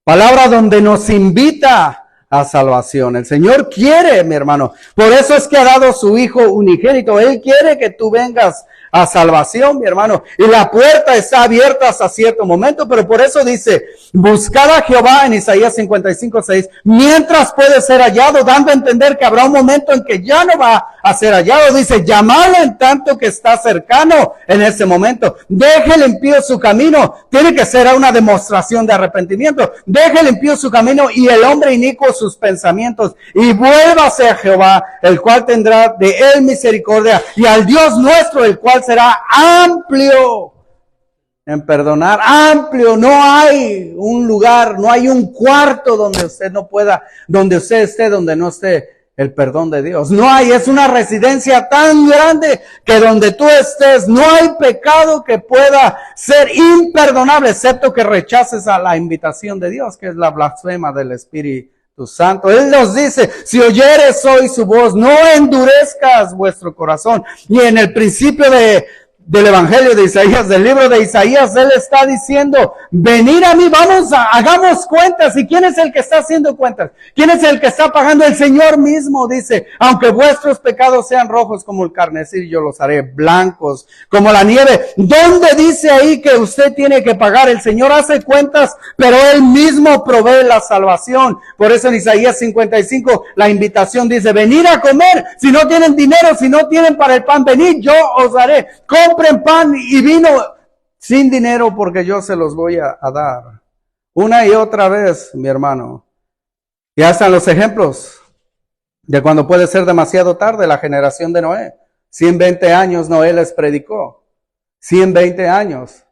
Palabra donde nos invita a salvación. El Señor quiere, mi hermano. Por eso es que ha dado su Hijo unigénito. Él quiere que tú vengas a salvación, mi hermano. Y la puerta está abierta hasta cierto momento, pero por eso dice, buscad a Jehová en Isaías 55:6, mientras puede ser hallado, dando a entender que habrá un momento en que ya no va a ser hallado. Dice, llamadlo en tanto que está cercano en ese momento. Deje el impío su camino. Tiene que ser una demostración de arrepentimiento. Deje el impío su camino y el hombre inicuo sus pensamientos. Y vuélvase a Jehová, el cual tendrá de él misericordia, y al Dios nuestro, el cual será amplio en perdonar. Amplio, no hay un lugar, no hay un cuarto donde usted no pueda, donde usted esté, donde no esté el perdón de Dios. No hay, es una residencia tan grande que donde tú estés no hay pecado que pueda ser imperdonable, excepto que rechaces a la invitación de Dios, que es la blasfema del Espíritu Santo. Él nos dice, si oyeres hoy su voz, no endurezcas vuestro corazón. Y en el principio del Evangelio de Isaías, del libro de Isaías, Él está diciendo, venid a mí, hagamos cuentas. ¿Y quién es el que está haciendo cuentas? ¿Quién es el que está pagando? El Señor mismo dice, aunque vuestros pecados sean rojos como el carmesí, yo los haré blancos como la nieve. ¿Dónde dice ahí que usted tiene que pagar? El Señor hace cuentas, pero Él mismo provee la salvación. Por eso en Isaías 55, la invitación dice, venid a comer. Si no tienen dinero, si no tienen para el pan, venid, yo os daré. Compren pan y vino sin dinero porque yo se los voy a dar. Una y otra vez, mi hermano. Ya están los ejemplos de cuando puede ser demasiado tarde. La generación de Noé. 120 años Noé les predicó. 120 años.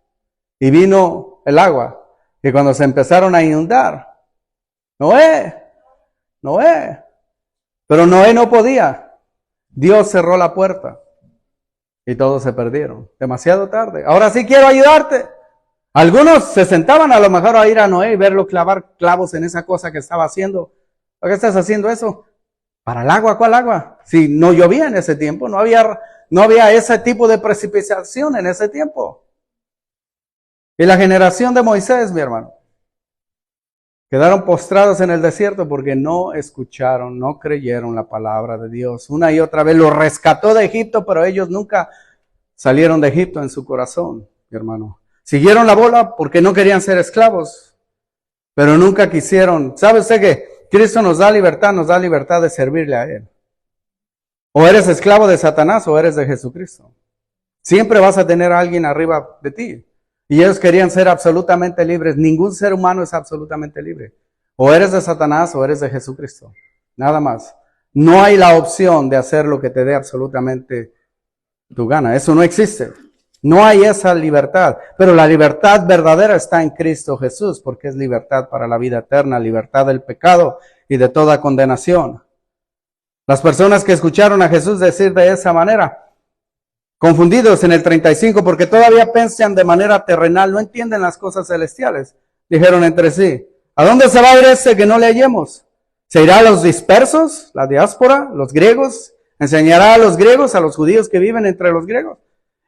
Y vino el agua. Y cuando se empezaron a inundar. Noé. Pero Noé no podía. Dios cerró la puerta. Y todos se perdieron. Demasiado tarde. Ahora sí quiero ayudarte. Algunos se sentaban a lo mejor a ir a Noé y verlo clavar clavos en esa cosa que estaba haciendo. ¿Por qué estás haciendo eso? ¿Para el agua? ¿Cuál agua? Si no llovía en ese tiempo, no había ese tipo de precipitación en ese tiempo. Y la generación de Moisés, mi hermano, quedaron postrados en el desierto porque no escucharon, no creyeron la palabra de Dios. Una y otra vez los rescató de Egipto, pero ellos nunca salieron de Egipto en su corazón, mi hermano. Siguieron la bola porque no querían ser esclavos, pero nunca quisieron. ¿Sabe usted que Cristo nos da libertad de servirle a Él? O eres esclavo de Satanás o eres de Jesucristo. Siempre vas a tener a alguien arriba de ti. Y ellos querían ser absolutamente libres. Ningún ser humano es absolutamente libre. O eres de Satanás o eres de Jesucristo. Nada más. No hay la opción de hacer lo que te dé absolutamente tu gana. Eso no existe. No hay esa libertad. Pero la libertad verdadera está en Cristo Jesús, porque es libertad para la vida eterna, libertad del pecado y de toda condenación. Las personas que escucharon a Jesús decir de esa manera, confundidos en el 35, porque todavía piensan de manera terrenal, no entienden las cosas celestiales. Dijeron entre sí, ¿a dónde se va a ir ese que no le hallemos? ¿Se irá a los dispersos, la diáspora, los griegos? ¿Enseñará a los griegos, a los judíos que viven entre los griegos?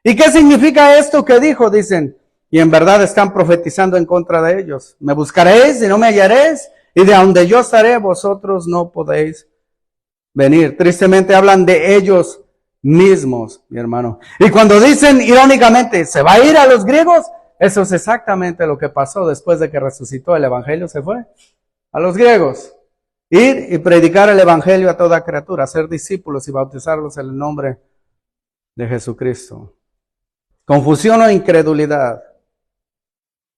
¿Y qué significa esto que dijo? Dicen, y en verdad están profetizando en contra de ellos. Me buscaréis y no me hallaréis, y de donde yo estaré, vosotros no podéis venir. Tristemente hablan de ellos mismos, mi hermano. Y cuando dicen irónicamente, ¿se va a ir a los griegos? Eso es exactamente lo que pasó después de que resucitó el evangelio, se fue a los griegos. Ir y predicar el evangelio a toda criatura, hacer discípulos y bautizarlos en el nombre de Jesucristo. Confusión o incredulidad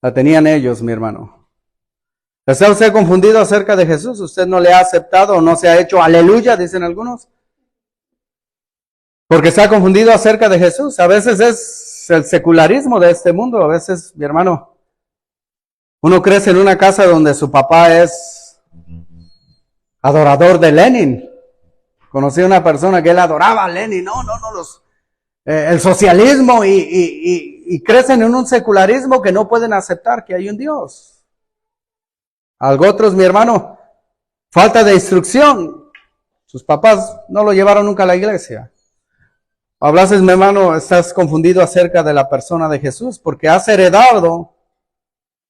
la tenían ellos, mi hermano. ¿Está usted confundido acerca de Jesús? ¿Usted no le ha aceptado o no se ha hecho aleluya, dicen algunos? Porque está confundido acerca de Jesús. A veces es el secularismo de este mundo. A veces, mi hermano, uno crece en una casa donde su papá es adorador de Lenin. Conocí a una persona que él adoraba a Lenin. No, el socialismo y crecen en un secularismo que no pueden aceptar que hay un Dios. Algo otros, mi hermano, falta de instrucción. Sus papás no lo llevaron nunca a la iglesia. Hablases, mi hermano, estás confundido acerca de la persona de Jesús, porque has heredado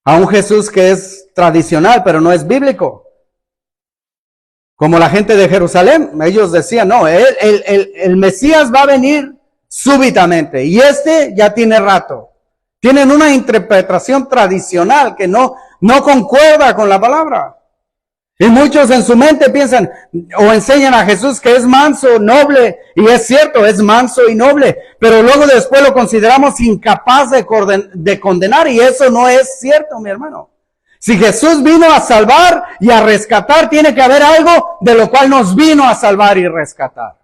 a un Jesús que es tradicional, pero no es bíblico. Como la gente de Jerusalén, ellos decían, no, el Mesías va a venir súbitamente, y ya tiene rato. Tienen una interpretación tradicional que no concuerda con la palabra. Y muchos en su mente piensan o enseñan a Jesús que es manso, noble, y es cierto, es manso y noble, pero luego después lo consideramos incapaz de condenar, y eso no es cierto, mi hermano. Si Jesús vino a salvar y a rescatar, tiene que haber algo de lo cual nos vino a salvar y rescatar.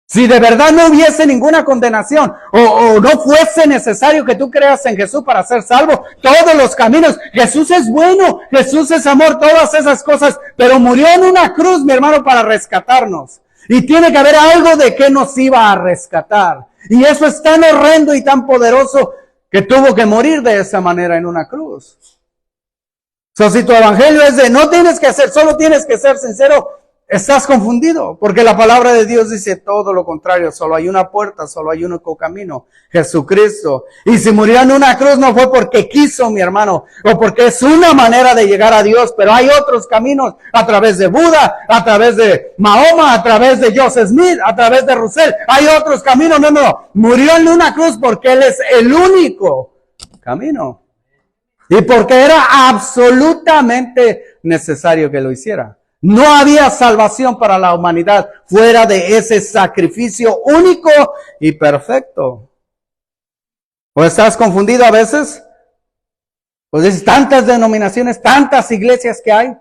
Si de verdad no hubiese ninguna condenación o no fuese necesario que tú creas en Jesús para ser salvo, todos los caminos, Jesús es bueno, Jesús es amor, todas esas cosas, pero murió en una cruz, mi hermano, para rescatarnos. Y tiene que haber algo de que nos iba a rescatar. Y eso es tan horrendo y tan poderoso que tuvo que morir de esa manera en una cruz. Si tu evangelio es de no tienes que hacer, solo tienes que ser sincero, estás confundido, porque la palabra de Dios dice todo lo contrario. Solo hay una puerta, solo hay un único camino, Jesucristo. Y si murió en una cruz no fue porque quiso, mi hermano, o porque es una manera de llegar a Dios, pero hay otros caminos, a través de Buda, a través de Mahoma, a través de Joseph Smith, a través de Russell. Hay otros caminos, no. Murió en una cruz porque Él es el único camino. Y porque era absolutamente necesario que lo hiciera. No había salvación para la humanidad fuera de ese sacrificio único y perfecto. ¿O estás confundido a veces? Pues dices, tantas denominaciones, tantas iglesias que hay.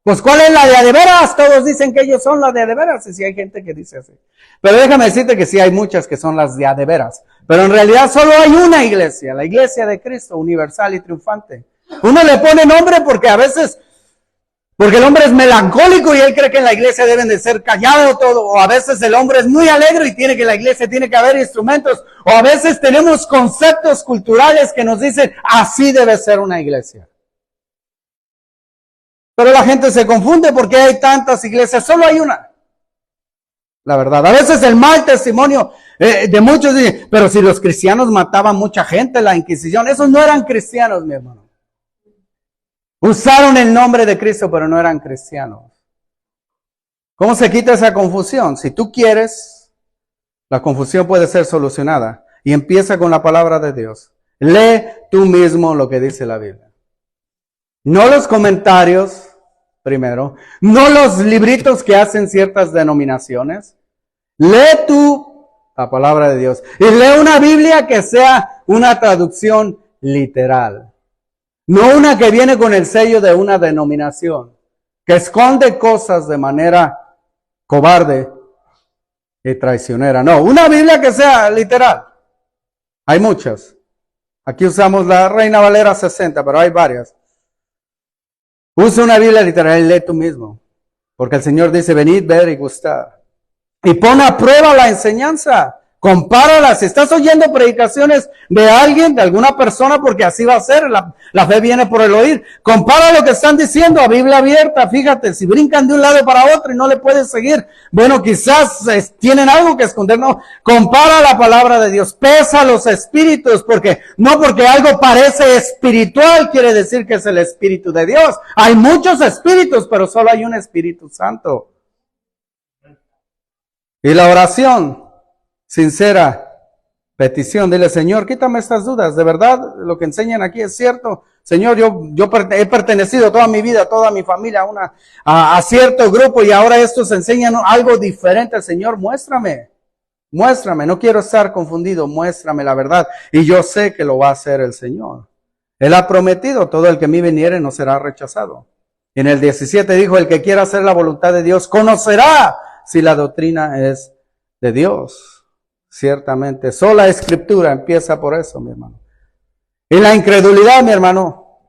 Pues ¿cuál es la de veras? Todos dicen que ellos son la de veras. Y sí hay gente que dice así. Pero déjame decirte que sí hay muchas que son las de veras. Pero en realidad solo hay una iglesia, la iglesia de Cristo, universal y triunfante. Uno le pone nombre porque a veces... Porque el hombre es melancólico y él cree que en la iglesia deben de ser callados todo. O a veces el hombre es muy alegre y en la iglesia tiene que haber instrumentos. O a veces tenemos conceptos culturales que nos dicen así debe ser una iglesia. Pero la gente se confunde porque hay tantas iglesias. Solo hay una. La verdad. A veces el mal testimonio de muchos dicen, pero si los cristianos mataban mucha gente en la Inquisición, esos no eran cristianos, mi hermano. Usaron el nombre de Cristo, pero no eran cristianos. ¿Cómo se quita esa confusión? Si tú quieres, la confusión puede ser solucionada. Y empieza con la palabra de Dios. Lee tú mismo lo que dice la Biblia. No los comentarios, primero. No los libritos que hacen ciertas denominaciones. Lee tú la palabra de Dios. Y lee una Biblia que sea una traducción literal. No una que viene con el sello de una denominación, que esconde cosas de manera cobarde y traicionera. No, una Biblia que sea literal. Hay muchas. Aquí usamos la Reina Valera 60, pero hay varias. Usa una Biblia literal y lee tú mismo. Porque el Señor dice, venid, ver y gustar. Y pon a prueba la enseñanza. Compárala. Si estás oyendo predicaciones de alguien, de alguna persona, porque así va a ser, la fe viene por el oír. Compara lo que están diciendo a Biblia abierta. Fíjate, si brincan de un lado para otro y no le puedes seguir, bueno, quizás tienen algo que esconder. No, compara la palabra de Dios. Pesa los espíritus, porque algo parece espiritual quiere decir que es el Espíritu de Dios. Hay muchos espíritus, pero solo hay un Espíritu Santo. Y la oración sincera petición, dile, Señor, quítame estas dudas, de verdad, lo que enseñan aquí es cierto. Señor, yo he pertenecido toda mi vida, toda mi familia a cierto grupo y ahora estos enseñan algo diferente. Señor, muéstrame, no quiero estar confundido, muéstrame la verdad. Y yo sé que lo va a hacer el Señor. Él ha prometido, todo el que a mí viniere no será rechazado. En el 17 dijo, el que quiera hacer la voluntad de Dios conocerá si la doctrina es de Dios. Ciertamente, sola escritura empieza por eso, mi hermano. Y la incredulidad, mi hermano,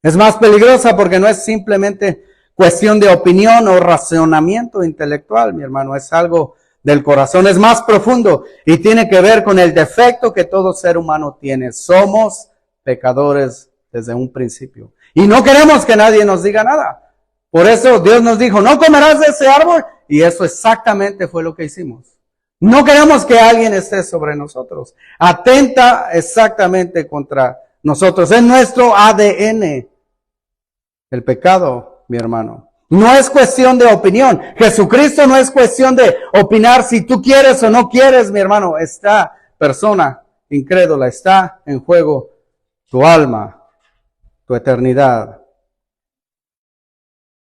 es más peligrosa porque no es simplemente cuestión de opinión o razonamiento intelectual, mi hermano, es algo del corazón, es más profundo y tiene que ver con el defecto que todo ser humano tiene. Somos pecadores desde un principio y no queremos que nadie nos diga nada. Por eso Dios nos dijo, no comerás de ese árbol, y eso exactamente fue lo que hicimos. No queremos que alguien esté sobre nosotros. Atenta exactamente contra nosotros. Es nuestro ADN. El pecado, mi hermano. No es cuestión de opinión. Jesucristo no es cuestión de opinar si tú quieres o no quieres, mi hermano. Esta persona incrédula, está en juego tu alma, tu eternidad.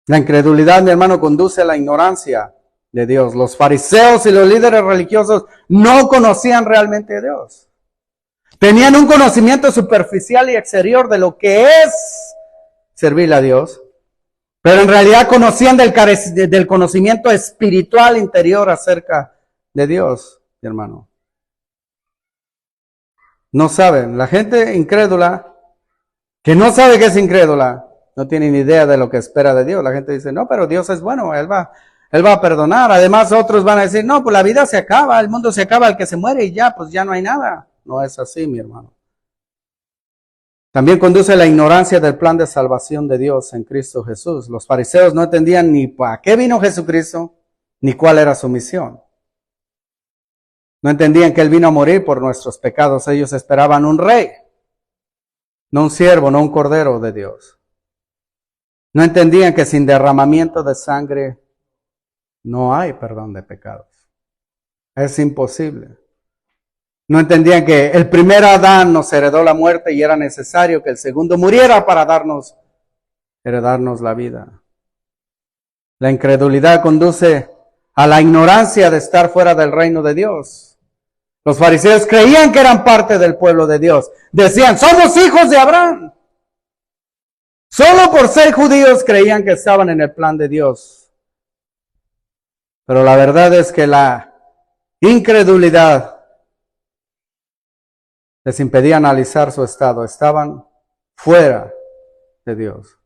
La incredulidad, mi hermano, conduce a la ignorancia de Dios. Los fariseos y los líderes religiosos no conocían realmente a Dios. Tenían un conocimiento superficial y exterior de lo que es servirle a Dios, pero en realidad conocían del conocimiento espiritual interior acerca de Dios, mi hermano. No saben. La gente incrédula, que no sabe que es incrédula, no tiene ni idea de lo que espera de Dios. La gente dice, no, pero Dios es bueno, Él va a perdonar. Además, otros van a decir, no, pues la vida se acaba, el mundo se acaba, el que se muere y ya, pues ya no hay nada. No es así, mi hermano. También conduce a la ignorancia del plan de salvación de Dios en Cristo Jesús. Los fariseos no entendían ni para qué vino Jesucristo, ni cuál era su misión. No entendían que Él vino a morir por nuestros pecados. Ellos esperaban un rey, no un siervo, no un cordero de Dios. No entendían que sin derramamiento de sangre no hay perdón de pecados. Es imposible. No entendían que el primer Adán nos heredó la muerte y era necesario que el segundo muriera para heredarnos la vida. La incredulidad conduce a la ignorancia de estar fuera del reino de Dios. Los fariseos creían que eran parte del pueblo de Dios. Decían, somos hijos de Abraham. Solo por ser judíos creían que estaban en el plan de Dios. Pero la verdad es que la incredulidad les impedía analizar su estado. Estaban fuera de Dios.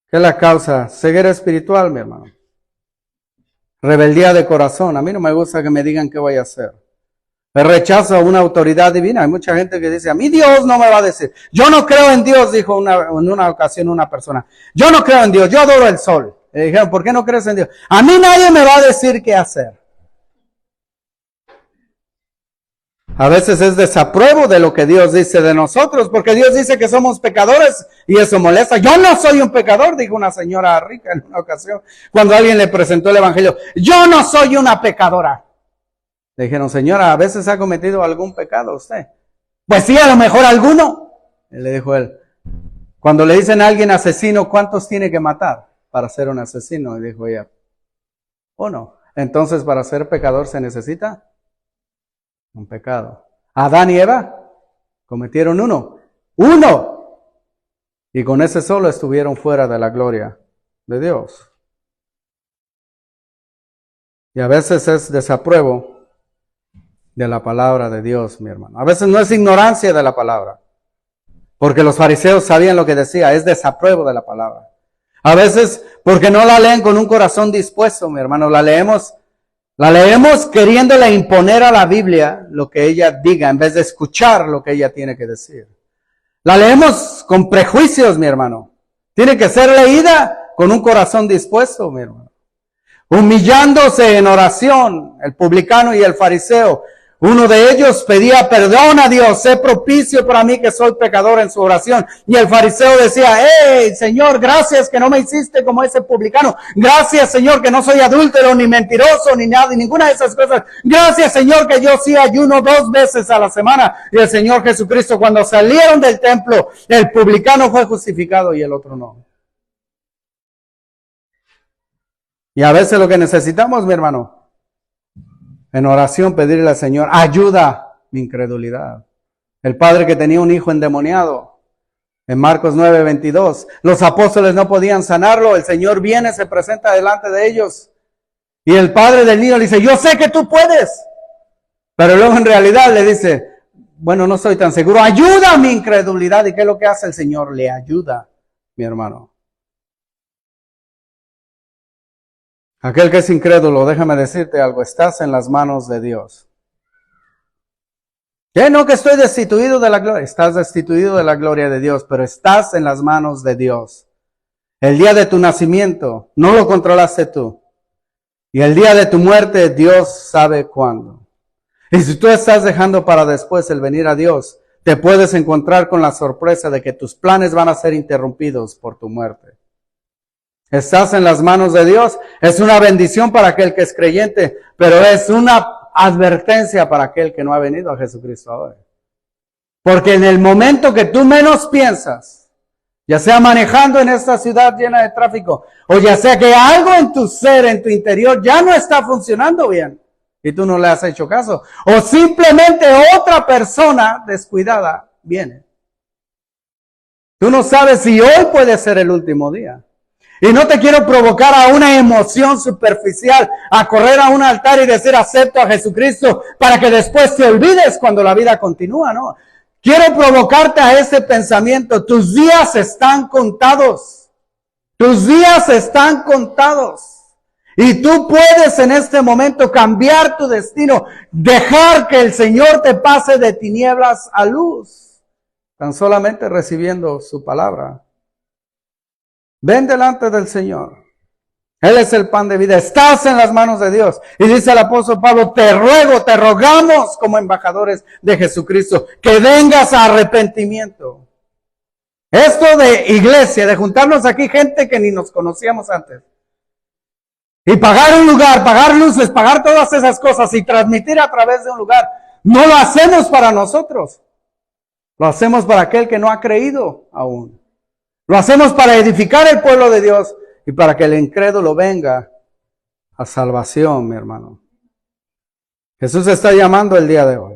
¿Qué es la causa? Ceguera espiritual, mi hermano. Rebeldía de corazón. A mí no me gusta que me digan qué voy a hacer. El rechazo a una autoridad divina. Hay mucha gente que dice, a mí Dios no me va a decir. Yo no creo en Dios, dijo en una ocasión una persona. Yo no creo en Dios, yo adoro el sol. Le dijeron, ¿por qué no crees en Dios? A mí nadie me va a decir qué hacer. A veces es desapruebo de lo que Dios dice de nosotros, porque Dios dice que somos pecadores y eso molesta. Yo no soy un pecador, dijo una señora rica en una ocasión, cuando alguien le presentó el evangelio. Yo no soy una pecadora. Le dijeron, señora, ¿a veces ha cometido algún pecado usted? Pues sí, a lo mejor alguno. Y le dijo él, cuando le dicen a alguien asesino, ¿cuántos tiene que matar para ser un asesino? Y dijo ella, uno. Entonces, para ser pecador se necesita un pecado. Adán y Eva cometieron uno. Y con ese solo estuvieron fuera de la gloria de Dios. Y a veces es desapruebo de la palabra de Dios, mi hermano. A veces no es ignorancia de la palabra, porque los fariseos sabían lo que decía, es desapruebo de la palabra. A veces porque no la leen con un corazón dispuesto, mi hermano, la leemos queriéndole imponer a la Biblia lo que ella diga, en vez de escuchar lo que ella tiene que decir. La leemos con prejuicios, mi hermano. Tiene que ser leída con un corazón dispuesto, mi hermano. Humillándose en oración, el publicano y el fariseo. Uno de ellos pedía perdón a Dios, sé propicio para mí que soy pecador en su oración. Y el fariseo decía, hey, Señor, gracias que no me hiciste como ese publicano. Gracias, Señor, que no soy adúltero, ni mentiroso, ni nada, ni ninguna de esas cosas. Gracias, Señor, que yo sí ayuno 2 veces a la semana. Y el Señor Jesucristo, cuando salieron del templo, el publicano fue justificado y el otro no. Y a veces lo que necesitamos, mi hermano, en oración pedirle al Señor, ayuda mi incredulidad. El padre que tenía un hijo endemoniado, en Marcos 9:22, los apóstoles no podían sanarlo, el Señor viene, se presenta delante de ellos, y el padre del niño le dice, yo sé que tú puedes, pero luego en realidad le dice, bueno, no estoy tan seguro, ayuda mi incredulidad. ¿Y qué es lo que hace el Señor? Le ayuda, mi hermano. Aquel que es incrédulo, déjame decirte algo, estás en las manos de Dios. ¿Qué? No que estoy destituido de la gloria. Estás destituido de la gloria de Dios, pero estás en las manos de Dios. El día de tu nacimiento no lo controlaste tú. Y el día de tu muerte Dios sabe cuándo. Y si tú estás dejando para después el venir a Dios, te puedes encontrar con la sorpresa de que tus planes van a ser interrumpidos por tu muerte. Estás en las manos de Dios. Es una bendición para aquel que es creyente, pero es una advertencia para aquel que no ha venido a Jesucristo ahora. Porque en el momento que tú menos piensas, ya sea manejando en esta ciudad llena de tráfico, o ya sea que algo en tu ser, en tu interior, ya no está funcionando bien, y tú no le has hecho caso, o simplemente otra persona descuidada viene. Tú no sabes si hoy puede ser el último día. Y no te quiero provocar a una emoción superficial, a correr a un altar y decir acepto a Jesucristo para que después te olvides cuando la vida continúa, ¿no? Quiero provocarte a ese pensamiento. Tus días están contados. Tus días están contados. Y tú puedes en este momento cambiar tu destino, dejar que el Señor te pase de tinieblas a luz, tan solamente recibiendo su palabra. Ven delante del Señor. Él es el pan de vida. Estás en las manos de Dios. Y dice el apóstol Pablo, te ruego, te rogamos como embajadores de Jesucristo, que vengas a arrepentimiento. Esto de iglesia, de juntarnos aquí gente que ni nos conocíamos antes. Y pagar un lugar, pagar luces, pagar todas esas cosas y transmitir a través de un lugar. No lo hacemos para nosotros. Lo hacemos para aquel que no ha creído aún. Lo hacemos para edificar el pueblo de Dios y para que el incrédulo venga a salvación, mi hermano. Jesús está llamando el día de hoy.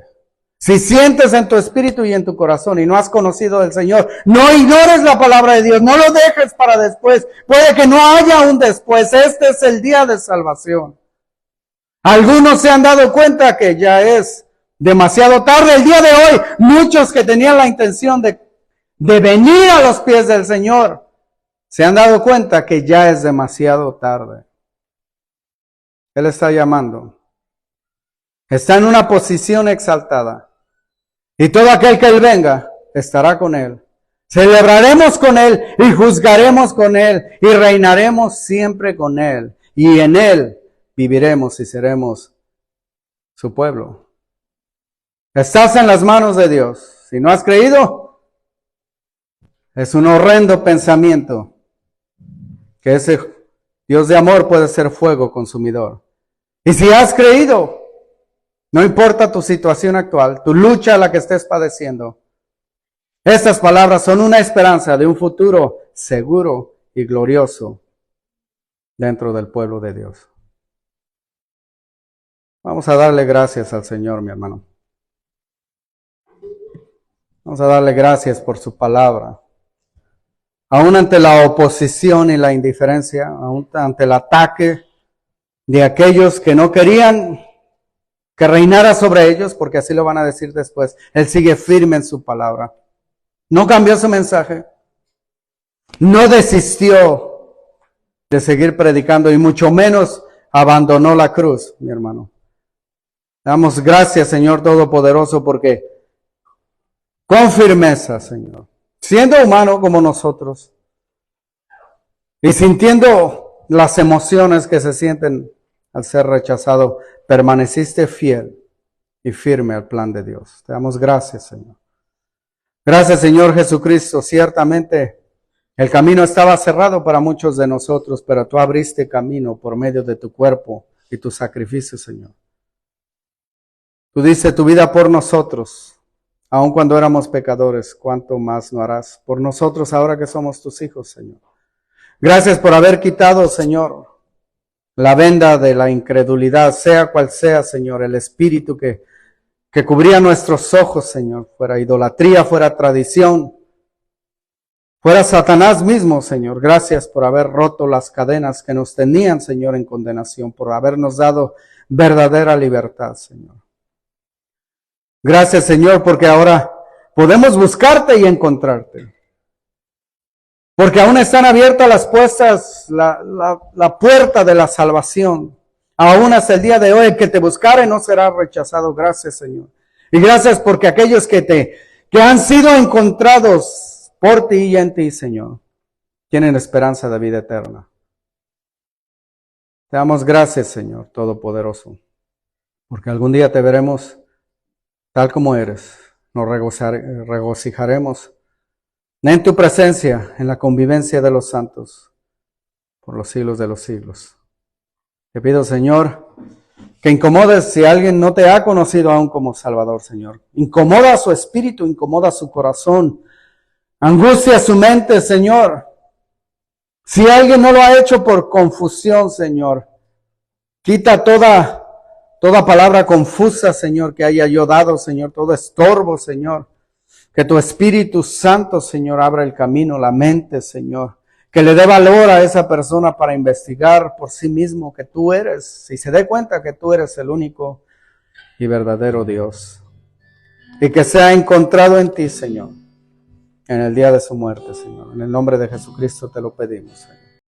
Si sientes en tu espíritu y en tu corazón y no has conocido al Señor, no ignores la palabra de Dios, no lo dejes para después. Puede que no haya un después. Este es el día de salvación. Algunos se han dado cuenta que ya es demasiado tarde. El día de hoy, muchos que tenían la intención de venir a los pies del Señor, se han dado cuenta que ya es demasiado tarde. Él está llamando. Está en una posición exaltada. Y todo aquel que Él venga, estará con Él. Celebraremos con Él y juzgaremos con Él y reinaremos siempre con Él. Y en Él viviremos y seremos su pueblo. Estás en las manos de Dios. Si no has creído, es un horrendo pensamiento que ese Dios de amor puede ser fuego consumidor. Y si has creído, no importa tu situación actual, tu lucha a la que estés padeciendo, estas palabras son una esperanza de un futuro seguro y glorioso dentro del pueblo de Dios. Vamos a darle gracias al Señor, mi hermano. Vamos a darle gracias por su palabra. Aún ante la oposición y la indiferencia, aún ante el ataque de aquellos que no querían que reinara sobre ellos, porque así lo van a decir después, Él sigue firme en su palabra. No cambió su mensaje. No desistió de seguir predicando y mucho menos abandonó la cruz, mi hermano. Damos gracias, Señor Todopoderoso, porque con firmeza, Señor, siendo humano como nosotros y sintiendo las emociones que se sienten al ser rechazado, permaneciste fiel y firme al plan de Dios. Te damos gracias, Señor. Gracias, Señor Jesucristo. Ciertamente el camino estaba cerrado para muchos de nosotros, pero tú abriste camino por medio de tu cuerpo y tu sacrificio, Señor. Tú diste tu vida por nosotros, aun cuando éramos pecadores. ¿Cuánto más no harás por nosotros ahora que somos tus hijos, Señor? Gracias por haber quitado, Señor, la venda de la incredulidad, sea cual sea, Señor, el espíritu que cubría nuestros ojos, Señor, fuera idolatría, fuera tradición, fuera Satanás mismo, Señor. Gracias por haber roto las cadenas que nos tenían, Señor, en condenación, por habernos dado verdadera libertad, Señor. Gracias, Señor, porque ahora podemos buscarte y encontrarte. Porque aún están abiertas las puertas, la puerta de la salvación. Aún hasta el día de hoy, el que te buscare no será rechazado. Gracias, Señor. Y gracias porque aquellos que han sido encontrados por ti y en ti, Señor, tienen esperanza de vida eterna. Te damos gracias, Señor Todopoderoso, porque algún día te veremos tal como eres. Nos regocijaremos en tu presencia, en la convivencia de los santos, por los siglos de los siglos. Te pido, Señor, que incomodes si alguien no te ha conocido aún como Salvador, Señor. Incomoda su espíritu, incomoda su corazón, angustia su mente, Señor. Si alguien no lo ha hecho por confusión, Señor, quita toda palabra confusa, Señor, que haya yo dado, Señor, todo estorbo, Señor. Que tu Espíritu Santo, Señor, abra el camino, la mente, Señor. Que le dé valor a esa persona para investigar por sí mismo que tú eres. Si se dé cuenta que tú eres el único y verdadero Dios. Y que sea encontrado en ti, Señor, en el día de su muerte, Señor. En el nombre de Jesucristo te lo pedimos, Señor.